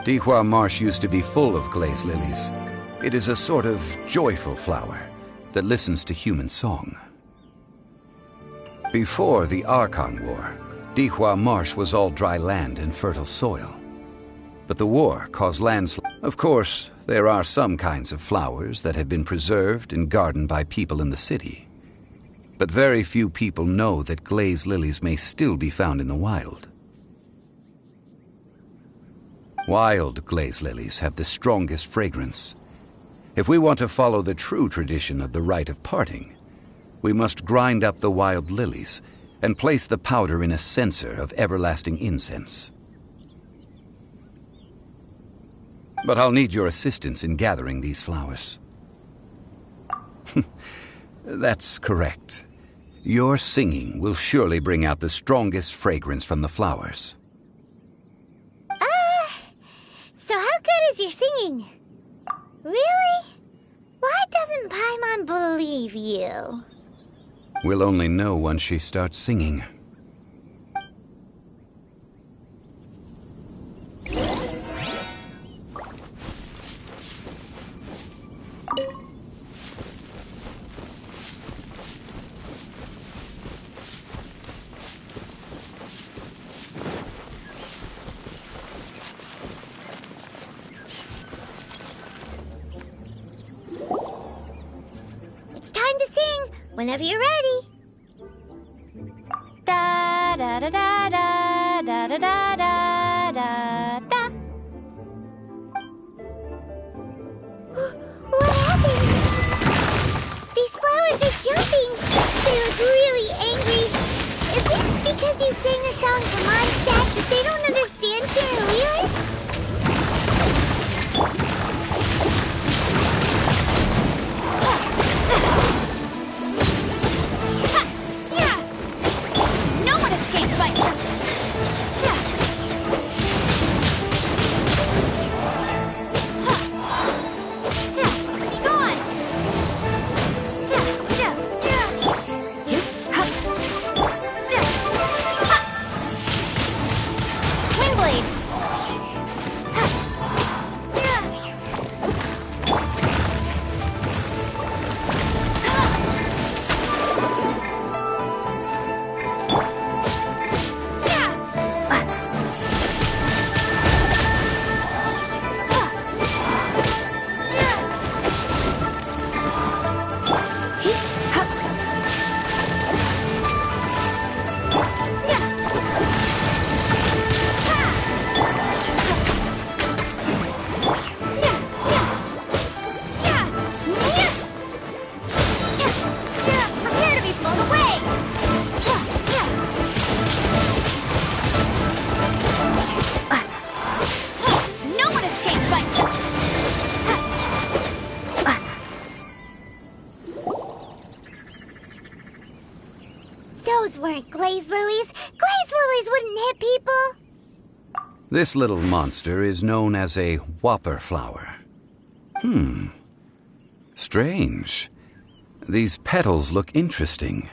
Speaker 13: Dihua Marsh used to be full of glaze lilies. It is a sort of joyful flower that listens to human song. Before the Archon War, Dihua Marsh was all dry land and fertile soil. But the war caused landslides. Of course, there are some kinds of flowers that have been preserved and gardened by people in the city. But very few people know that glaze lilies may still be found in the wild. Wild glaze lilies have the strongest fragrance. If we want to follow the true tradition of the rite of parting, we must grind up the wild lilies and place the powder in a censer of everlasting incense. But I'll need your assistance in gathering these flowers. That's correct. Your singing will surely bring out the strongest fragrance from the flowers.
Speaker 1: So how good is your singing? Really? Why doesn't Paimon believe you?
Speaker 13: We'll only know once she starts singing.
Speaker 1: It's time to sing, whenever you're ready.
Speaker 12: Da da da da da da da da da da.
Speaker 1: was jumping, but it was really angry. Is it because you sang a song to Mondstadt that they don't understand here in Liyue?
Speaker 12: No one escapes my sight. Be gone. Windblade. Prepare to be blown away. No one escapes my sight.
Speaker 1: Those weren't glaze lilies. Glaze lilies wouldn't hit people.
Speaker 13: This little monster is known as a whopper flower. Strange. These petals look interesting.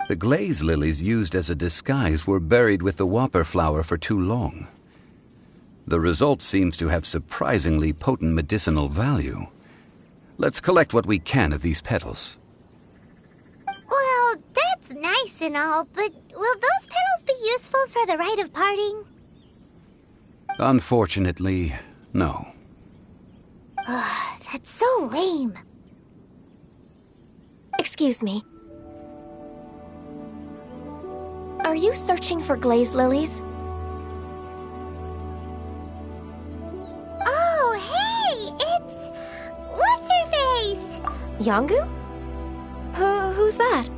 Speaker 13: The glaze lilies used as a disguise were buried with the whopper flower for too long. The result seems to have surprisingly potent medicinal value. Let's collect what we can of these petals.
Speaker 1: Well, that's nice and all, but will those petals be useful for the rite of parting?
Speaker 13: Unfortunately, no.
Speaker 1: That's so lame.
Speaker 14: Excuse me. Are you searching for glaze lilies?
Speaker 1: Oh, hey! It's... What's-her-face?
Speaker 14: Yangu? Who's that?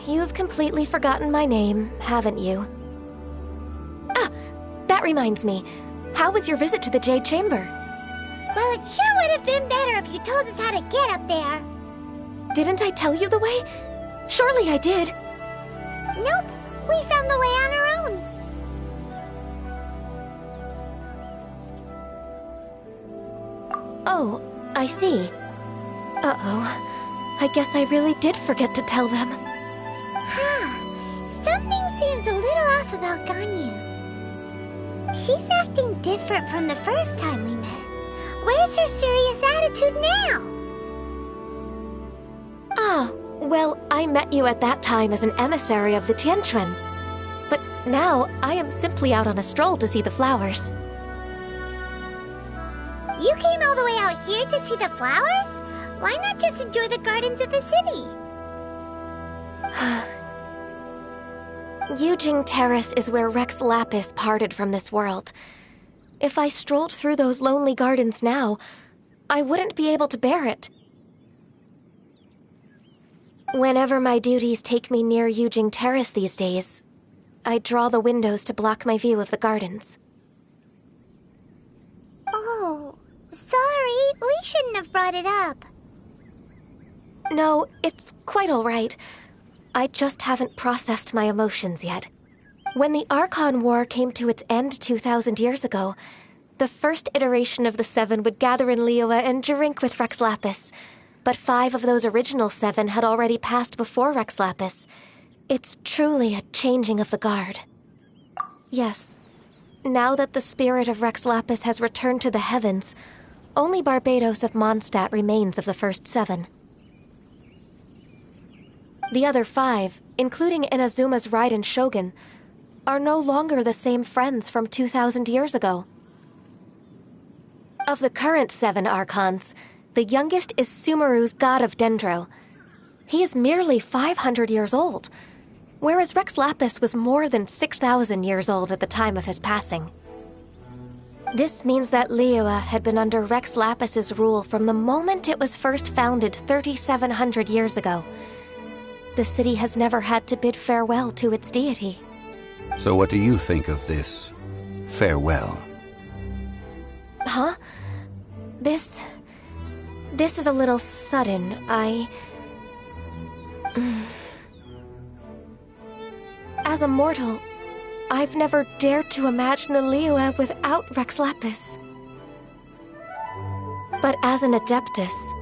Speaker 14: You've completely forgotten my name, haven't you? Ah, that reminds me. How was your visit to the Jade Chamber?
Speaker 1: Well, it sure would have been better if you told us how to get up there.
Speaker 14: Didn't I tell you the way? Surely I did.
Speaker 1: Nope, we found the way on our own.
Speaker 14: Oh, I see. Uh-oh. I guess I really did forget to tell them.
Speaker 1: Something seems a little off about Ganyu. She's acting different from the first time we met. Where's her serious attitude now?
Speaker 14: Well, I met you at that time as an emissary of the Tianquan. But now, I am simply out on a stroll to see the flowers.
Speaker 1: You came all the way out here to see the flowers? Why not just enjoy the gardens of the city?
Speaker 14: Yujing Terrace is where Rex Lapis parted from this world. If I strolled through those lonely gardens now, I wouldn't be able to bear it. Whenever my duties take me near Yujing Terrace these days, I draw the windows to block my view of the gardens.
Speaker 1: Oh, sorry. We shouldn't have brought it up.
Speaker 14: No, it's quite all right. I just haven't processed my emotions yet. When the Archon War came to its end 2,000 years ago, the first iteration of the Seven would gather in Liyue and drink with Rex Lapis. But 5 of those original 7 had already passed before Rex Lapis. It's truly a changing of the guard. Yes, now that the spirit of Rex Lapis has returned to the heavens, only Barbados of Mondstadt remains of the first 7. The other 5, including Inazuma's Raiden Shogun, are no longer the same friends from 2,000 years ago. Of the current 7 Archons, the youngest is Sumeru's god of Dendro. He is merely 500 years old, whereas Rex Lapis was more than 6,000 years old at the time of his passing. This means that Liyue had been under Rex Lapis's rule from the moment it was first founded 3,700 years ago. The city has never had to bid farewell to its deity.
Speaker 13: So what do you think of this farewell?
Speaker 14: Huh? This is a little sudden. As a mortal, I've never dared to imagine a Liyue without Rex Lapis. But as an Adeptus,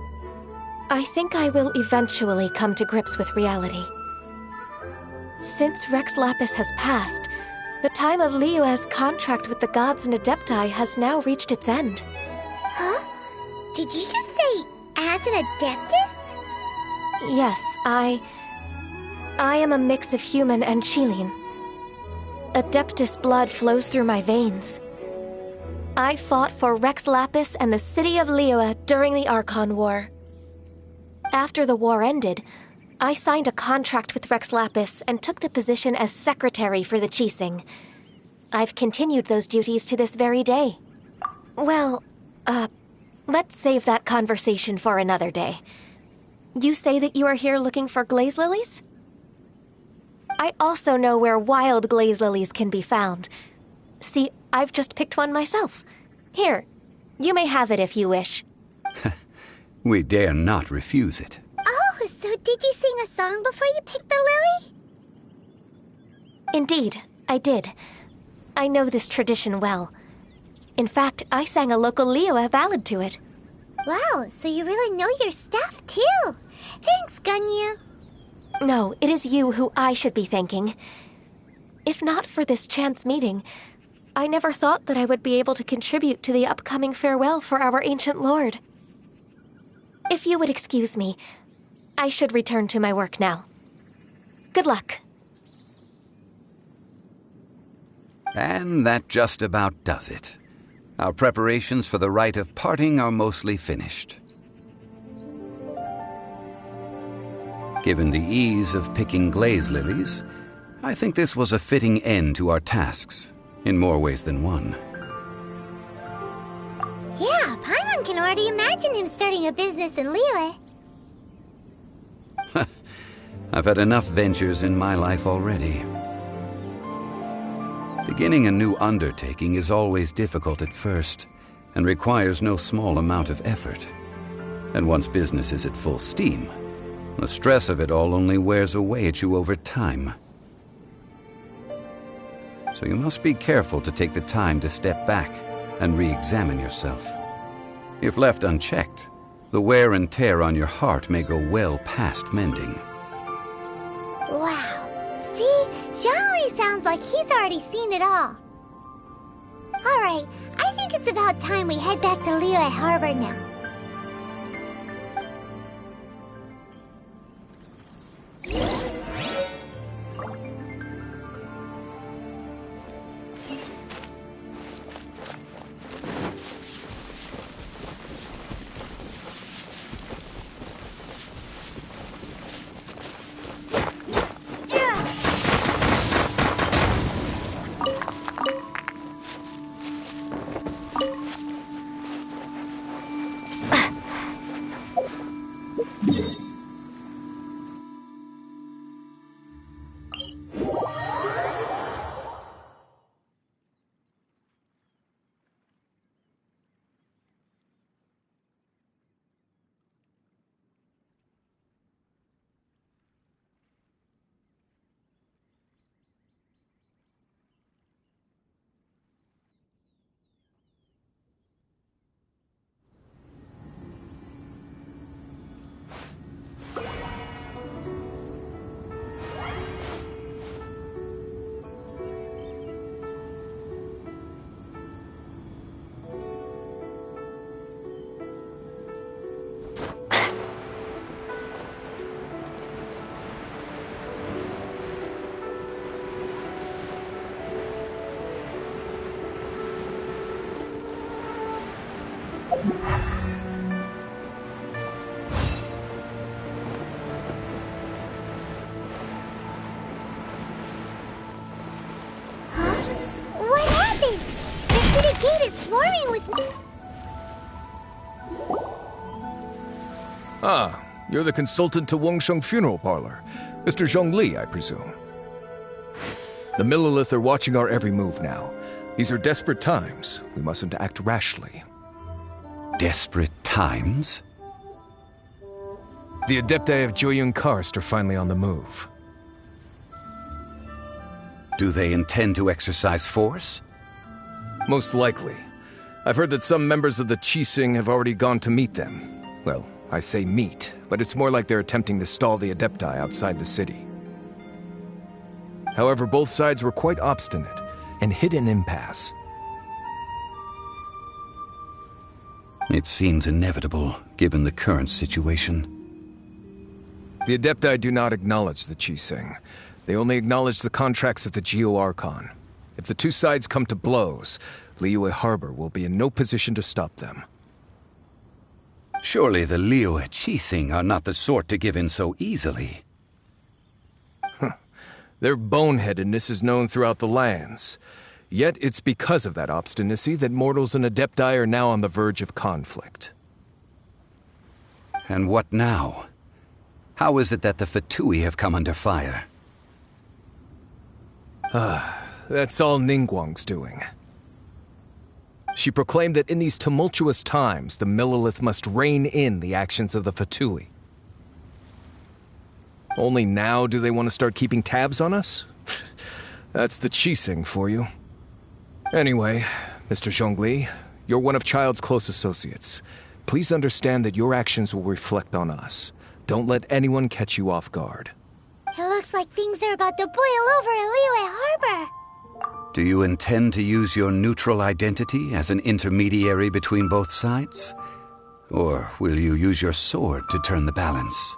Speaker 14: I think I will eventually come to grips with reality. Since Rex Lapis has passed, the time of Liyue's contract with the gods and Adepti has now reached its end.
Speaker 1: Huh? Did you just say, as an Adeptus?
Speaker 14: Yes, I am a mix of human and Chilean. Adeptus blood flows through my veins. I fought for Rex Lapis and the city of Liyue during the Archon War. After the war ended, I signed a contract with Rex Lapis and took the position as secretary for the Qixing. I've continued those duties to this very day. Well, let's save that conversation for another day. You say that you are here looking for glaze lilies? I also know where wild glaze lilies can be found. See, I've just picked one myself. Here, you may have it if you wish.
Speaker 13: We dare not refuse it.
Speaker 1: Oh, so did you sing a song before you picked the lily?
Speaker 14: Indeed, I did. I know this tradition well. In fact, I sang a local Liyue ballad to it.
Speaker 1: Wow, so you really know your stuff, too. Thanks, Gunyu.
Speaker 14: No, it is you who I should be thanking. If not for this chance meeting, I never thought that I would be able to contribute to the upcoming farewell for our ancient lord. If you would excuse me, I should return to my work now. Good luck.
Speaker 13: And that just about does it. Our preparations for the rite of parting are mostly finished. Given the ease of picking glaze lilies, I think this was a fitting end to our tasks, in more ways than one.
Speaker 1: Yeah, Paimon can already imagine him starting a business in Liyue.
Speaker 13: I've had enough ventures in my life already. Beginning a new undertaking is always difficult at first, and requires no small amount of effort. And once business is at full steam, the stress of it all only wears away at you over time. So you must be careful to take the time to step back and re-examine yourself. If left unchecked, the wear and tear on your heart may go well past mending.
Speaker 1: Wow. See? Zhongli sounds like he's already seen it all. Alright, I think it's about time we head back to Liyue Harbor now. What happened? The city gate is warring with me.
Speaker 15: Ah, you're the consultant to Wangsheng Funeral Parlor. Mr. Zhongli, I presume. The Millilith are watching our every move now. These are desperate times. We mustn't act rashly.
Speaker 13: Desperate times?
Speaker 15: The Adepti of Joyun Karst are finally on the move.
Speaker 13: Do they intend to exercise force?
Speaker 15: Most likely. I've heard that some members of the Qixing have already gone to meet them. Well, I say meet, but it's more like they're attempting to stall the Adepti outside the city. However, both sides were quite obstinate and hit an impasse.
Speaker 13: It seems inevitable, given the current situation.
Speaker 15: The Adepti do not acknowledge the Qixing. They only acknowledge the contracts of the Geo-Archon. If the two sides come to blows, Liyue Harbor will be in no position to stop them.
Speaker 13: Surely the Liyue Qixing are not the sort to give in so easily.
Speaker 15: Their boneheadedness is known throughout the lands. Yet it's because of that obstinacy that mortals and Adepti are now on the verge of conflict.
Speaker 13: And what now? How is it that the Fatui have come under fire?
Speaker 15: That's all Ningguang's doing. She proclaimed that in these tumultuous times, the Millilith must rein in the actions of the Fatui. Only now do they want to start keeping tabs on us? That's the Qixing for you. Anyway, Mr. Zhongli, you're one of Child's close associates. Please understand that your actions will reflect on us. Don't let anyone catch you off guard.
Speaker 1: It looks like things are about to boil over in Liyue Harbor.
Speaker 13: Do you intend to use your neutral identity as an intermediary between both sides? Or will you use your sword to turn the balance?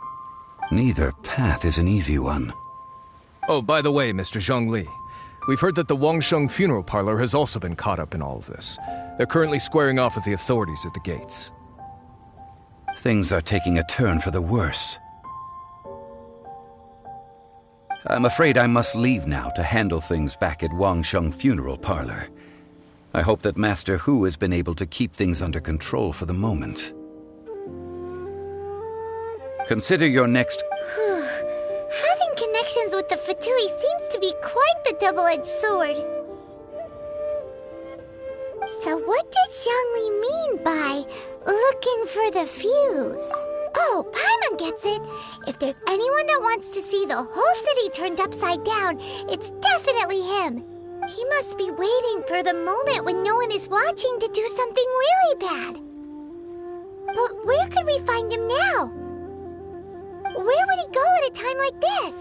Speaker 13: Neither path is an easy one.
Speaker 15: Oh, by the way, Mr. Zhongli, we've heard that the Wangsheng Funeral Parlor has also been caught up in all of this. They're currently squaring off with the authorities at the gates.
Speaker 13: Things are taking a turn for the worse. I'm afraid I must leave now to handle things back at Wangsheng Funeral Parlor. I hope that Master Hu has been able to keep things under control for the moment. Consider your next...
Speaker 1: Having connections with the Fatui seems to be quite the double-edged sword. So what does Zhongli mean by looking for the fuse? Oh, Paimon gets it. If there's anyone that wants to see the whole city turned upside down, it's definitely him. He must be waiting for the moment when no one is watching to do something really bad. But where could we find him now? Where would he go at a time like this?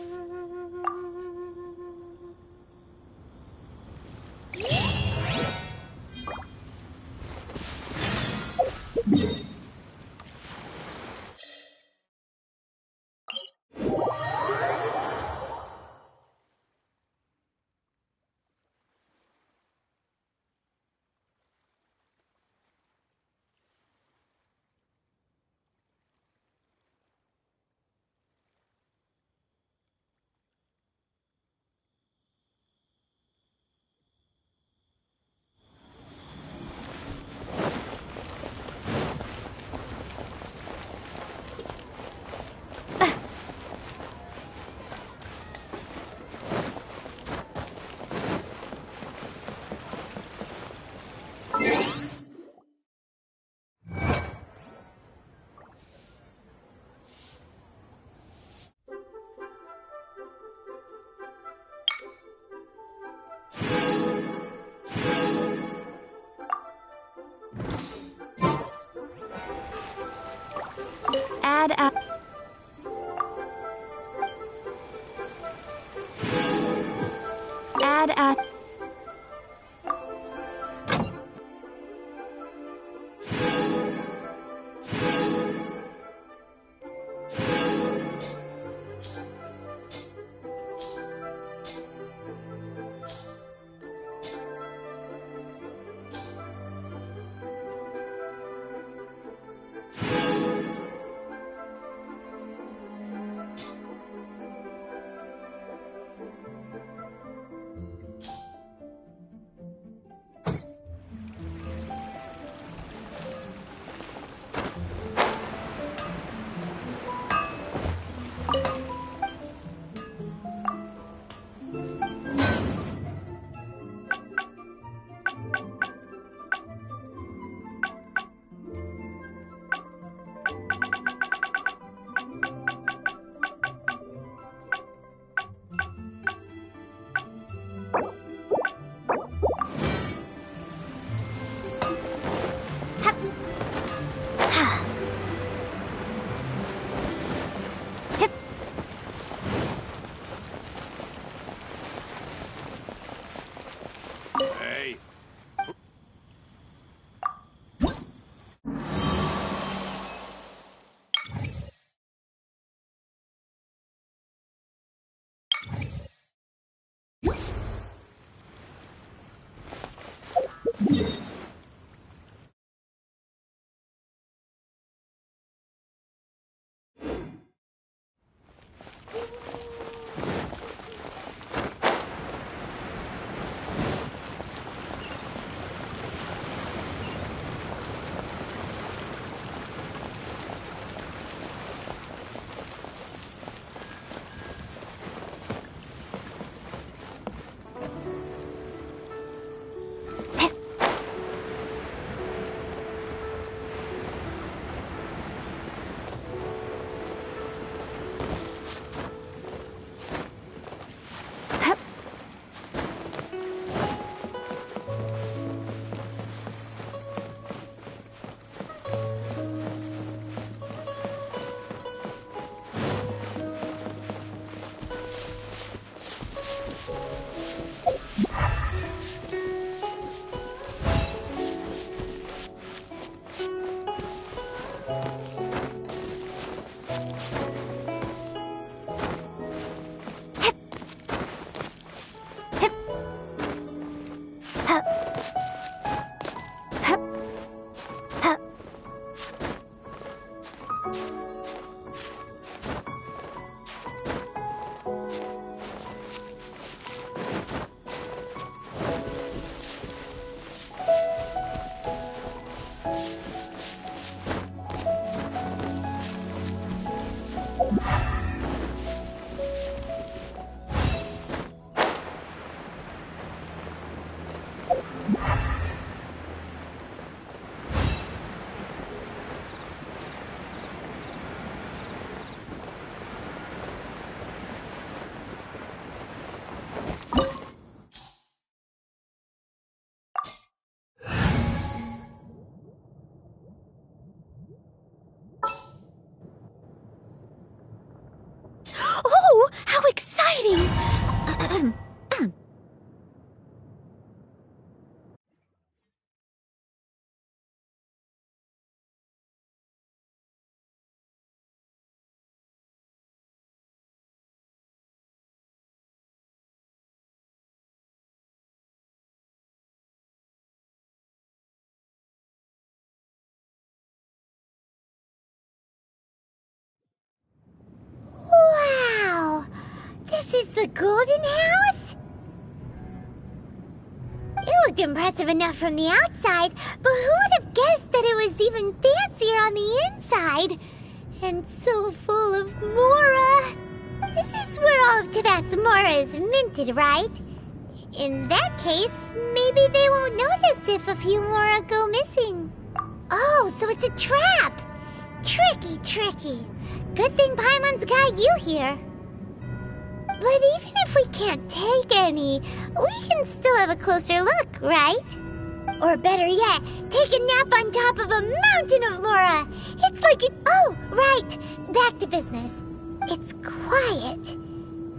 Speaker 12: Add at Oh, how exciting!
Speaker 1: Wow! This is the Golden House? It looked impressive enough from the outside, but who would have guessed that it was even fancier on the inside? And so full of Mora. This is where all of Tibet's Mora is minted, right? In that case, maybe they won't notice if a few Mora go missing. Oh, so it's a trap! Tricky, tricky. Good thing Paimon's got you here. But even if we can't take any, we can still have a closer look, right? Or better yet, take a nap on top of a mountain of Mora. It's like it. Oh, right. Back to business. It's quiet.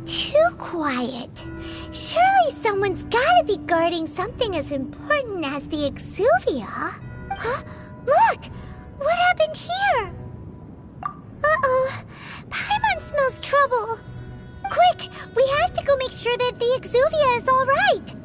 Speaker 1: Too quiet. Surely someone's gotta be guarding something as important as the Exuvia. Huh? Look! What happened here? Uh-oh. Paimon smells trouble. Quick! We have to go make sure that the Exuvia is all right.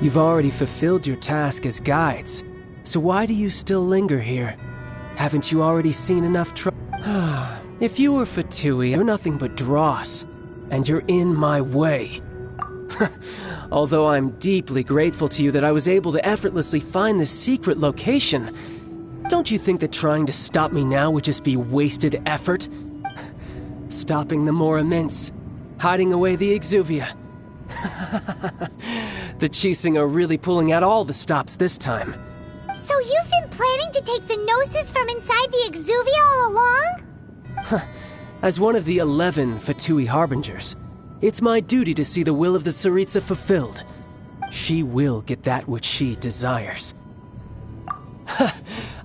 Speaker 16: You've already fulfilled your task as guides, so why do you still linger here? Haven't you already seen enough trouble? If you were Fatui, you're nothing but dross, and you're in my way. Although I'm deeply grateful to you that I was able to effortlessly find this secret location, don't you think that trying to stop me now would just be wasted effort? Stopping the Mora Mints, hiding away the Exuvia. The Chising are really pulling out all the stops this time.
Speaker 1: So you've been planning to take the Gnosis from inside the Exuvia all along?
Speaker 16: As one of the 11 Fatui Harbingers, it's my duty to see the will of the Tsaritsa fulfilled. She will get that which she desires.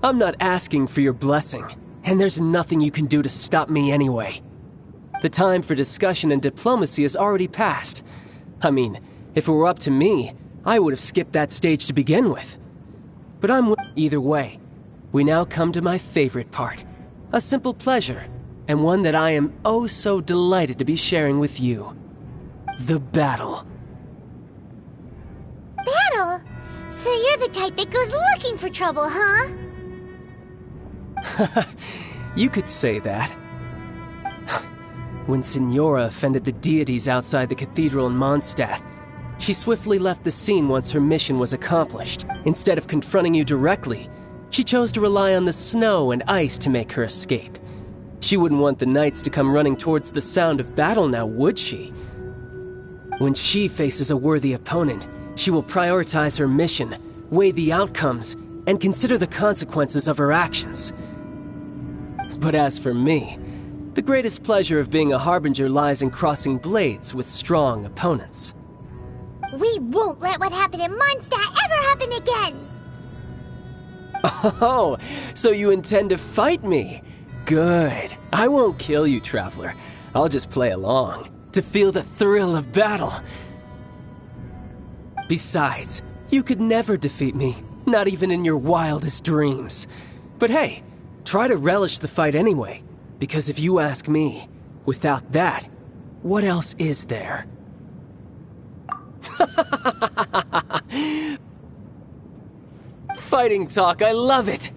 Speaker 16: I'm not asking for your blessing, and there's nothing you can do to stop me anyway. The time for discussion and diplomacy has already passed. I mean, if it were up to me, I would have skipped that stage to begin with. But either way, we now come to my favorite part. A simple pleasure, and one that I am oh so delighted to be sharing with you. The battle.
Speaker 1: Battle? So you're the type that goes looking for trouble, huh?
Speaker 16: You could say that. When Signora offended the deities outside the cathedral in Mondstadt, she swiftly left the scene once her mission was accomplished. Instead of confronting you directly, she chose to rely on the snow and ice to make her escape. She wouldn't want the knights to come running towards the sound of battle now, would she? When she faces a worthy opponent, she will prioritize her mission, weigh the outcomes, and consider the consequences of her actions. But as for me, the greatest pleasure of being a Harbinger lies in crossing blades with strong opponents.
Speaker 1: We won't let what happened in Mondstadt ever happen again!
Speaker 16: Oh, so you intend to fight me? Good. I won't kill you, Traveler. I'll just play along, to feel the thrill of battle. Besides, you could never defeat me, not even in your wildest dreams. But hey, try to relish the fight anyway, because if you ask me, without that, what else is there? Fighting talk, I love it!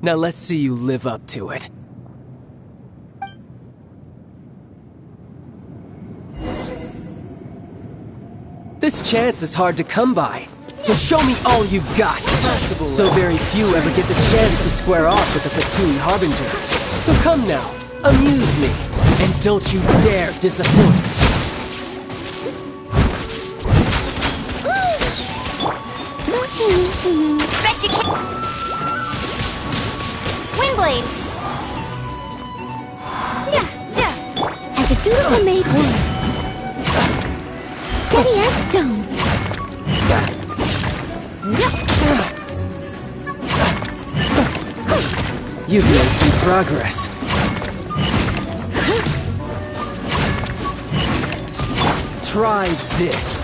Speaker 16: Now let's see you live up to it. This chance is hard to come by, so show me all you've got. So very few ever get the chance to square off with the Fatui Harbinger. So come now, amuse me, and don't you dare disappoint.
Speaker 12: Bet you can't. Windblade.
Speaker 1: As a dutiful maid would. Steady as stone.
Speaker 16: You've made some progress. Try this.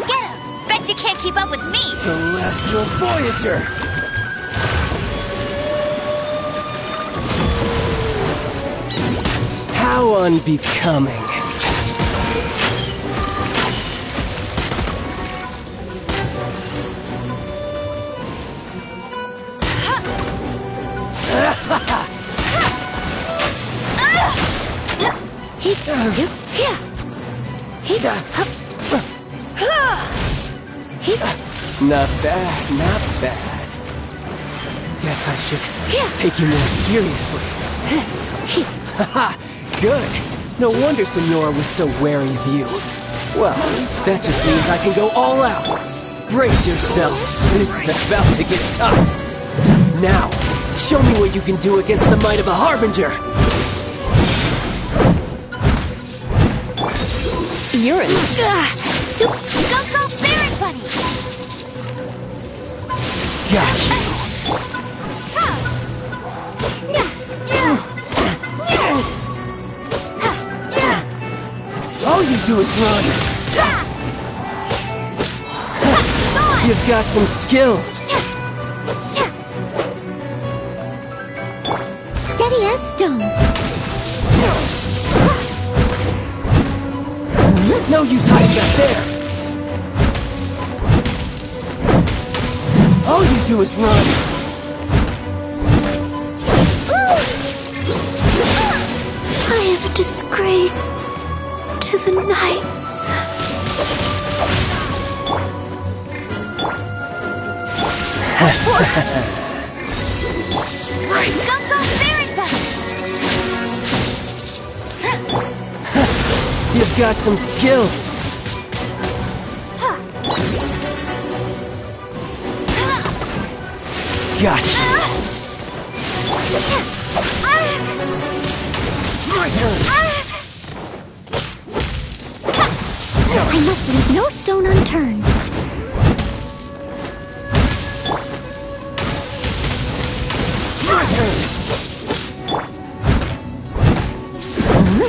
Speaker 12: Get him! Bet you can't keep up with me!
Speaker 16: Celestial Voyager! How unbecoming. Not bad, not bad. Guess I should take you more seriously. Haha, good. No wonder Signora was so wary of you. Well, that just means I can go all out. Brace yourself. This is about to get tough. Now, show me what you can do against the might of a Harbinger.
Speaker 11: You're in.
Speaker 12: Go, Spirit Buddy!
Speaker 16: Got you. All you do is run. You've got some skills.
Speaker 1: Steady as stone.
Speaker 16: No use hiding back there. All you do is run.
Speaker 1: I am a disgrace to the knights.
Speaker 12: Go, Spirit Buddy!
Speaker 16: You've got some skills. Gotcha. My turn.
Speaker 1: I must leave no stone unturned.
Speaker 16: My turn.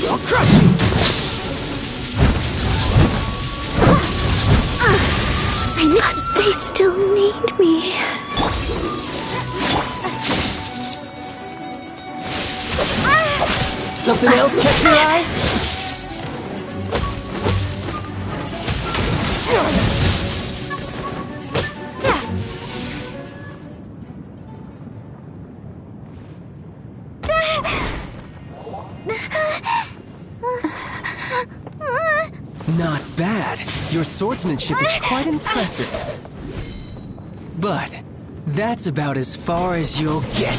Speaker 16: I'll crush you.
Speaker 1: They still need me.
Speaker 16: Something else catch your eye? Not bad. Your swordsmanship is quite impressive. But that's about as far as you'll get.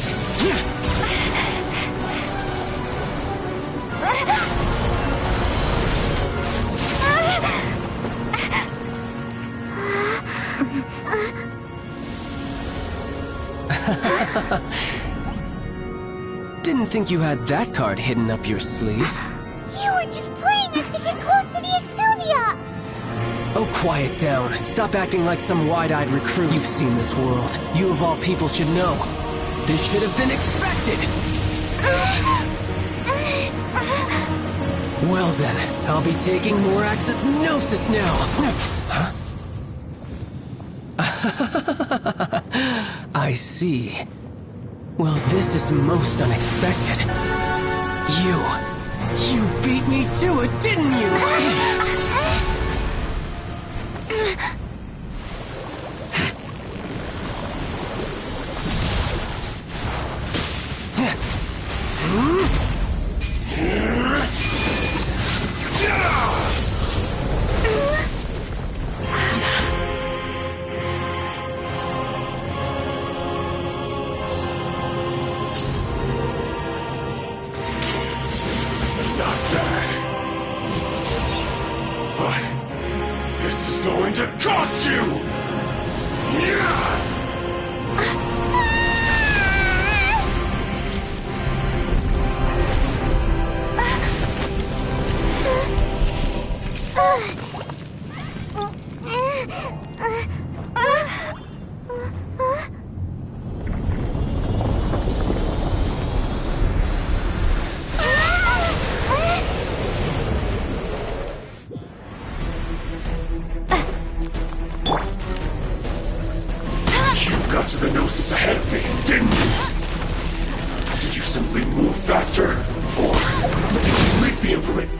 Speaker 16: Didn't think you had that card hidden up your sleeve.
Speaker 1: You were just playing us to get close to the Exuvia!
Speaker 16: Oh, quiet down. Stop acting like some wide-eyed recruit. You've seen this world. You of all people should know. This should have been expected! Well then, I'll be taking more Axis Gnosis now! Huh? I see. Well, this is most unexpected. You beat me to it, didn't you?
Speaker 3: Cost you! To the Gnosis ahead of me, didn't you? Did you simply move faster? Or did you read the information?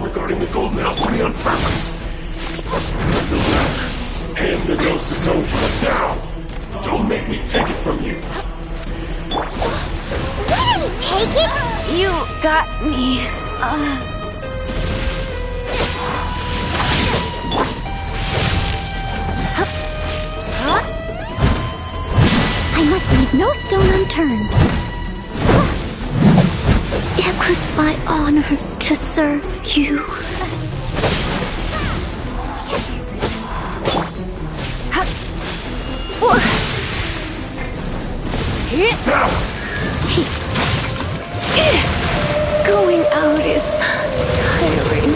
Speaker 3: Regarding the Golden House to me on purpose. Hand the Gnosis over now! Don't make me take it from you!
Speaker 1: We didn't take it!
Speaker 12: You got me.
Speaker 1: I must leave no stone unturned. It was my honor to serve you.
Speaker 11: Going out is tiring.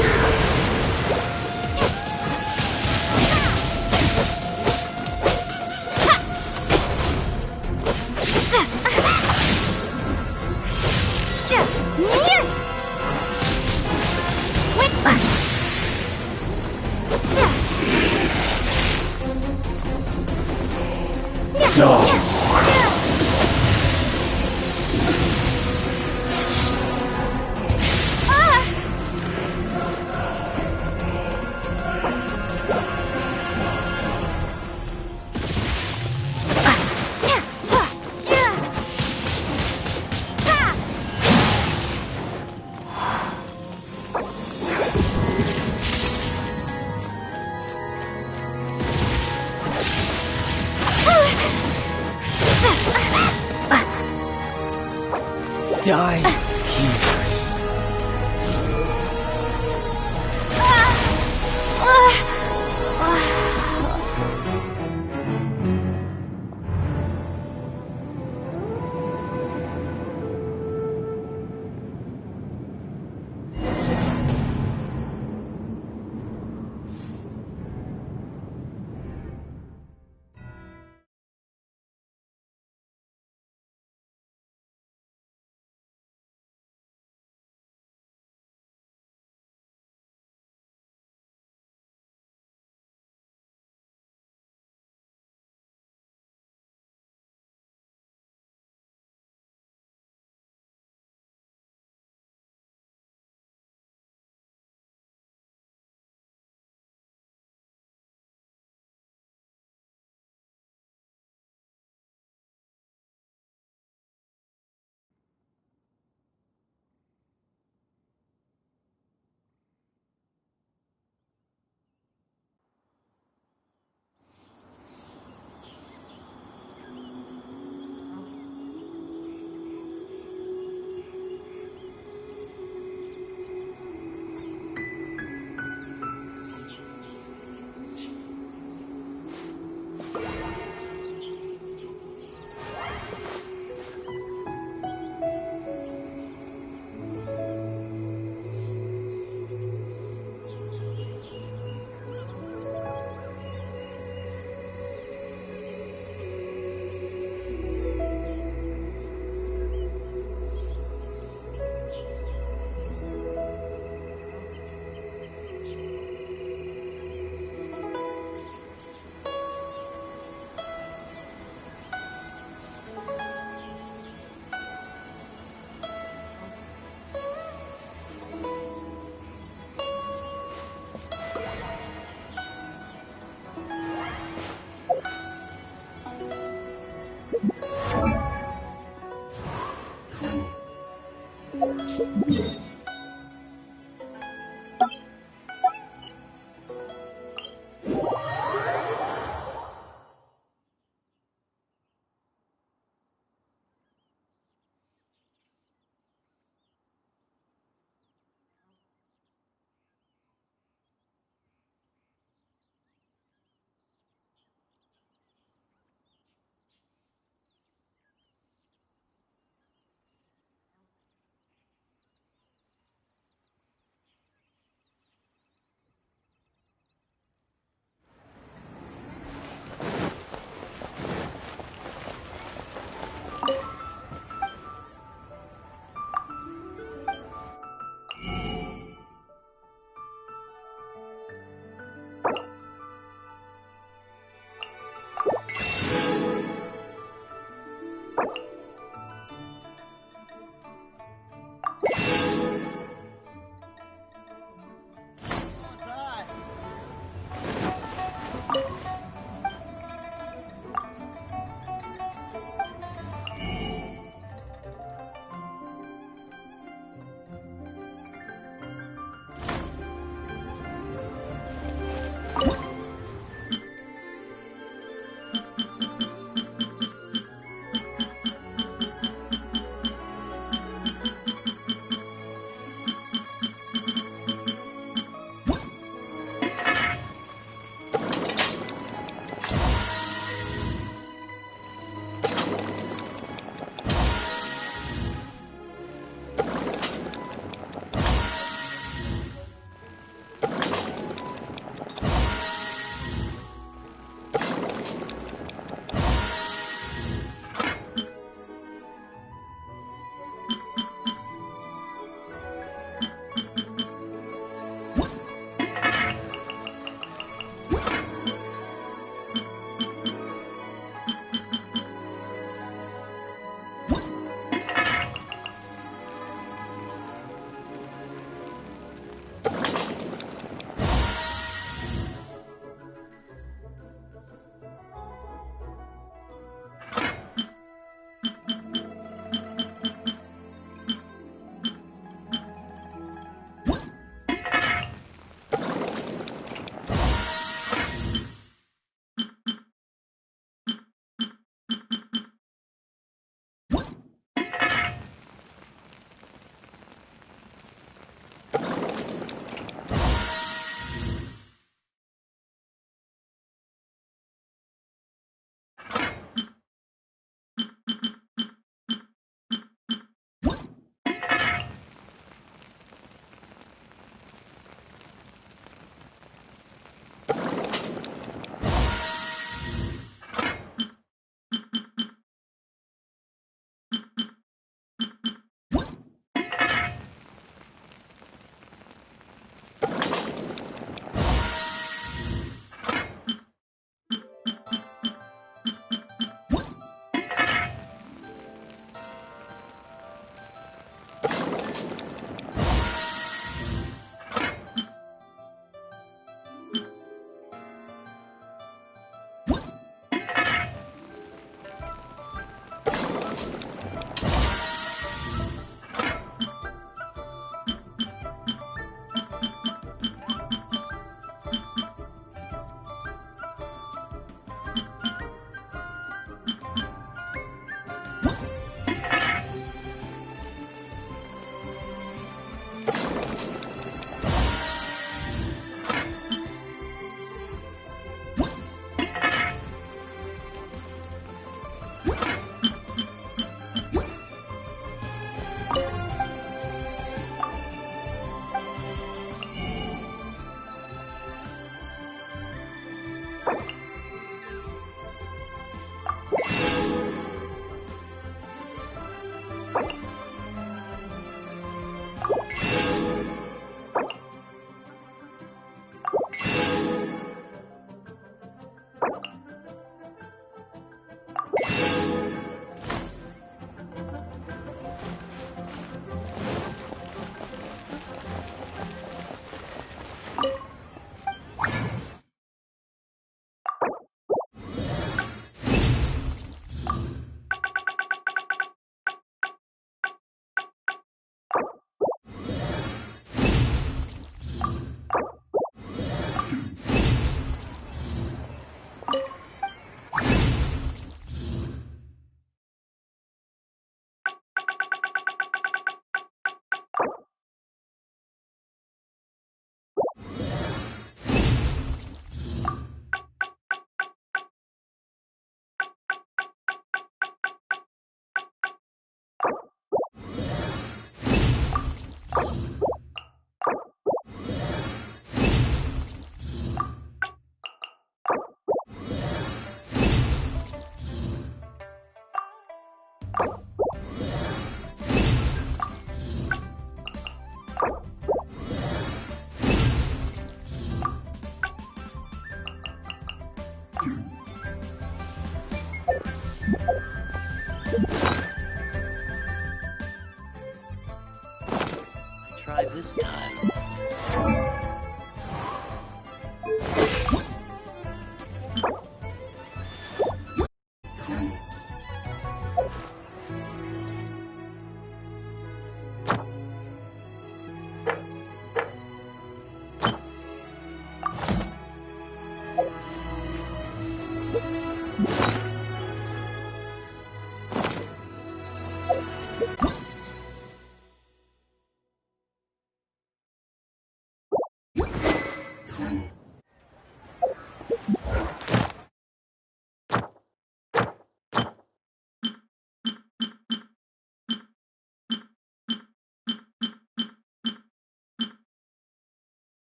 Speaker 16: Die here.
Speaker 6: Try this time.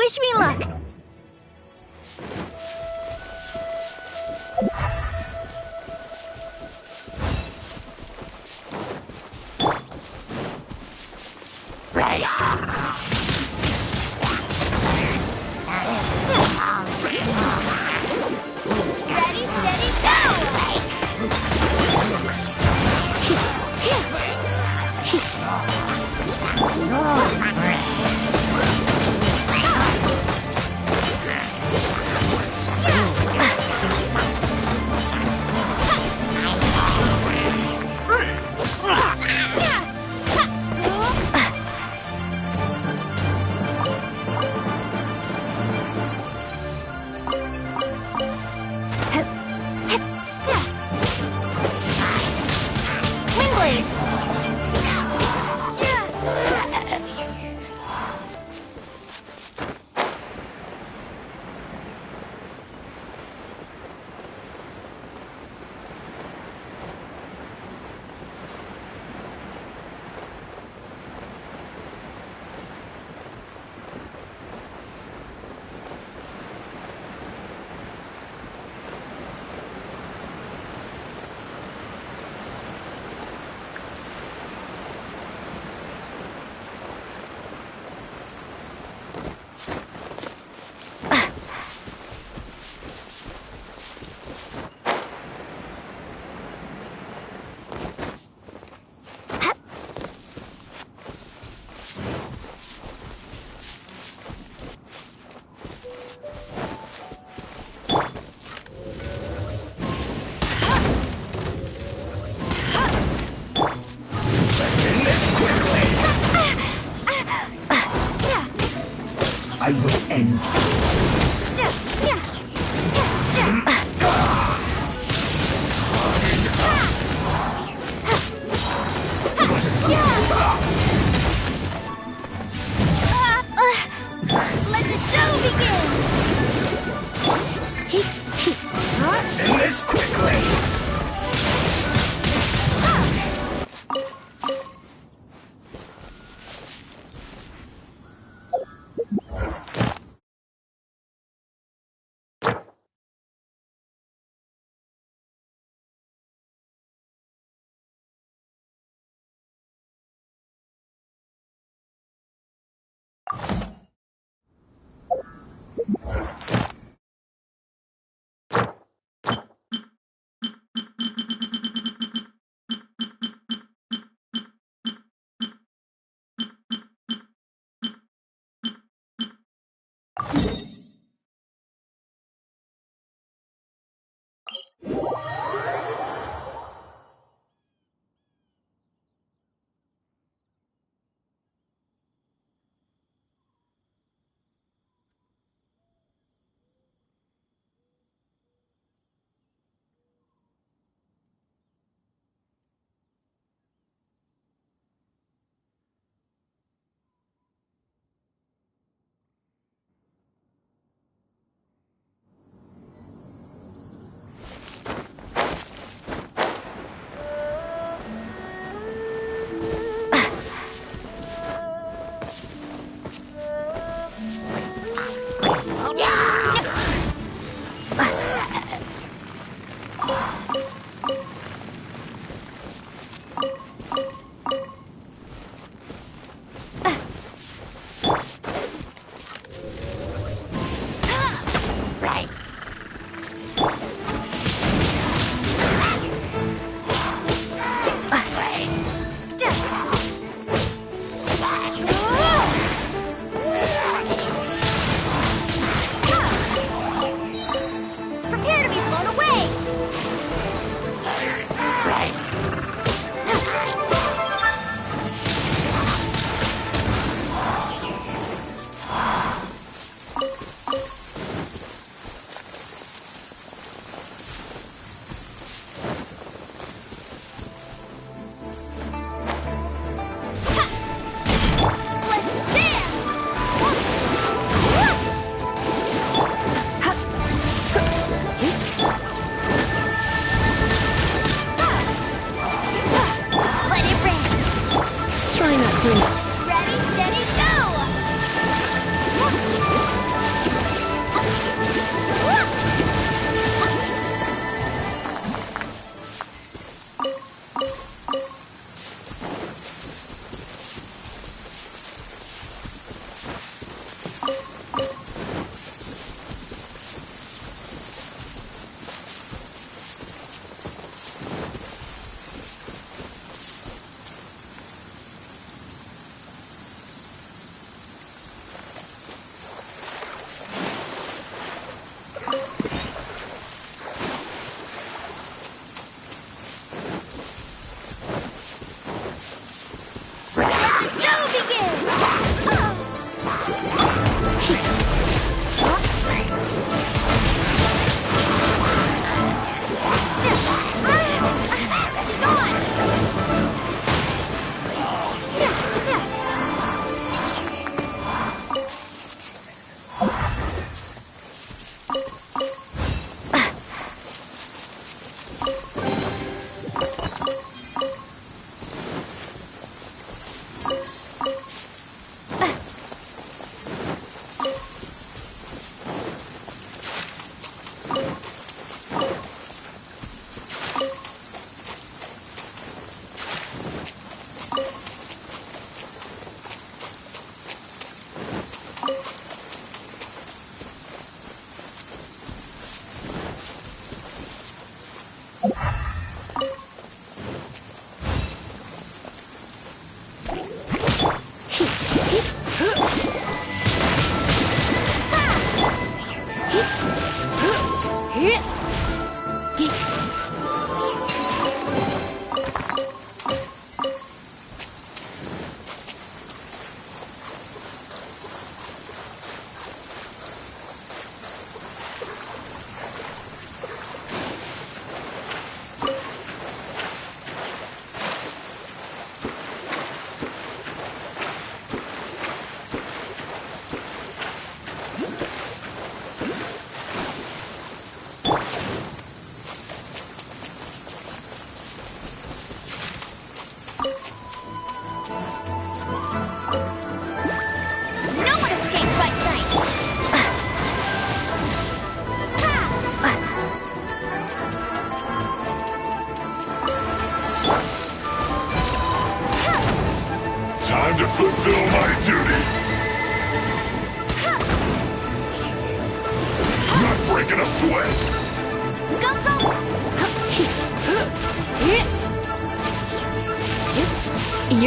Speaker 1: Wish me luck!
Speaker 5: I will end
Speaker 1: Let the show begin!
Speaker 5: Let's end this quickly!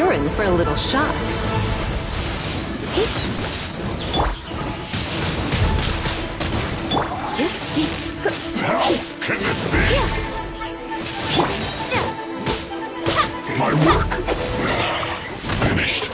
Speaker 11: You're in for a little shock.
Speaker 3: How can this be? My work finished.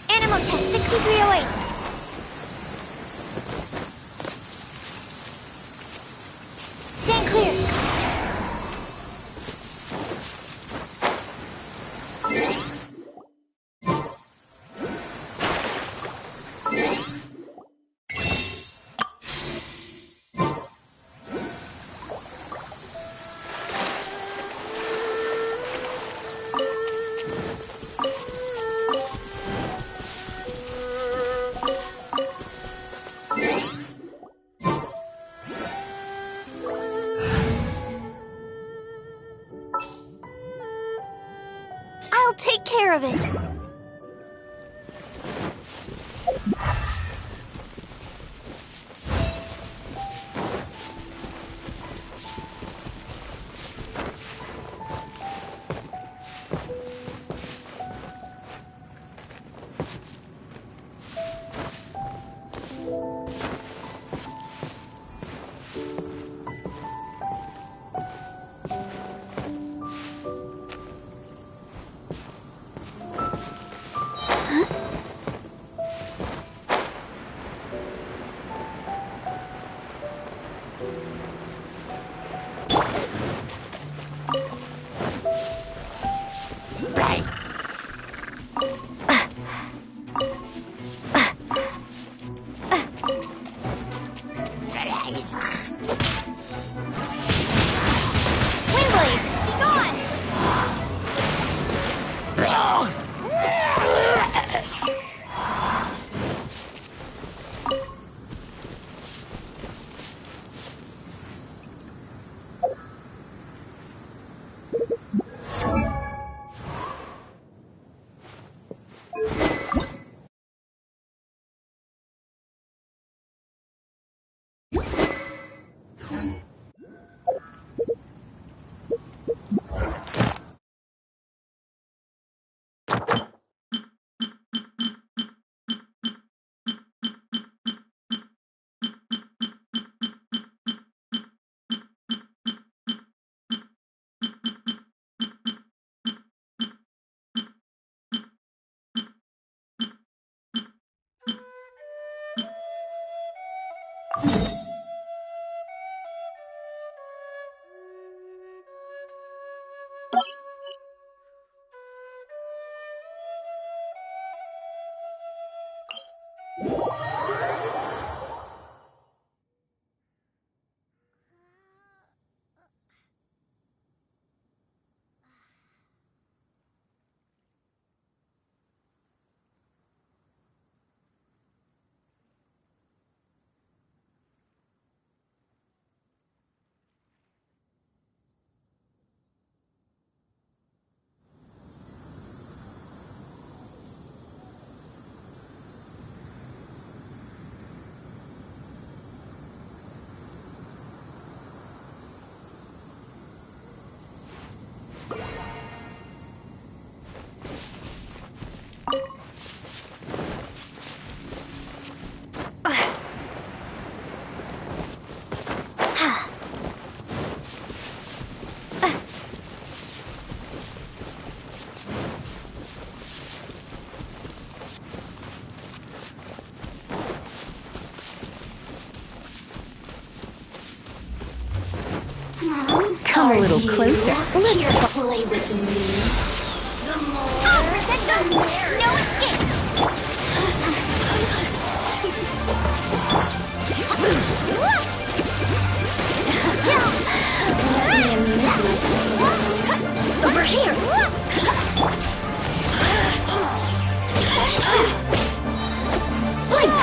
Speaker 1: Animal test 6308. Stand clear. I'll take care of it. Windblade, be gone!
Speaker 11: Come a little closer.
Speaker 1: Let's play with me. I'll protect them! No escape! Over here! Blink!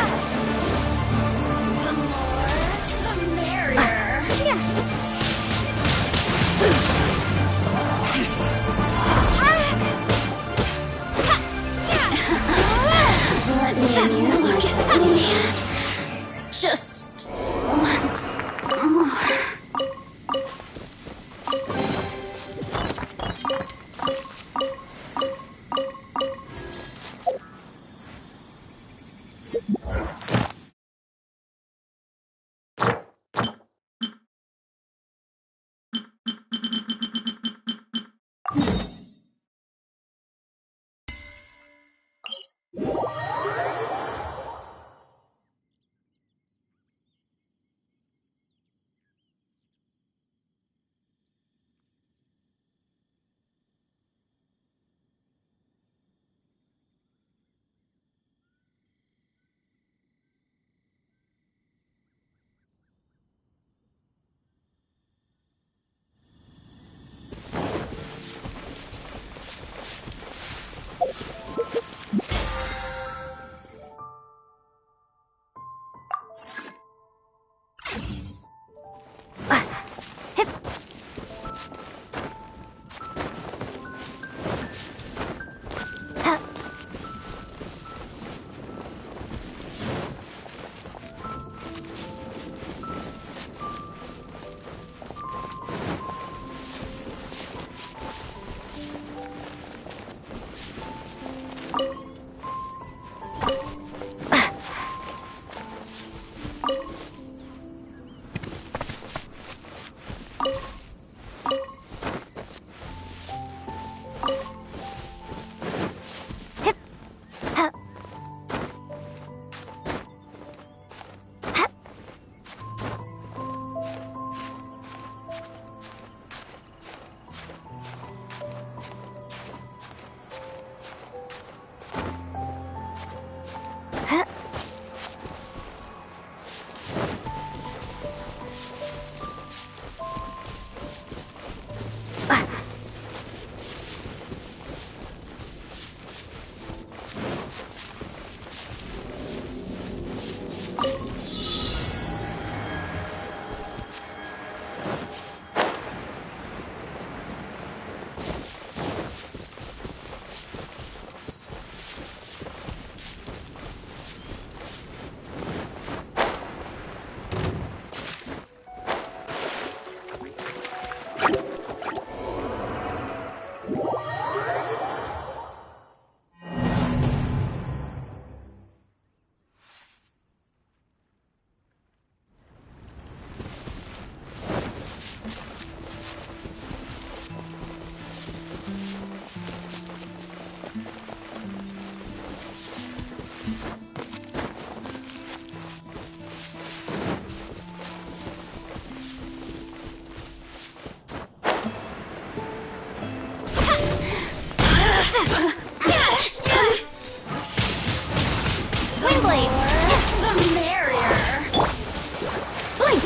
Speaker 1: Windblade!
Speaker 11: The merrier.
Speaker 1: Blink!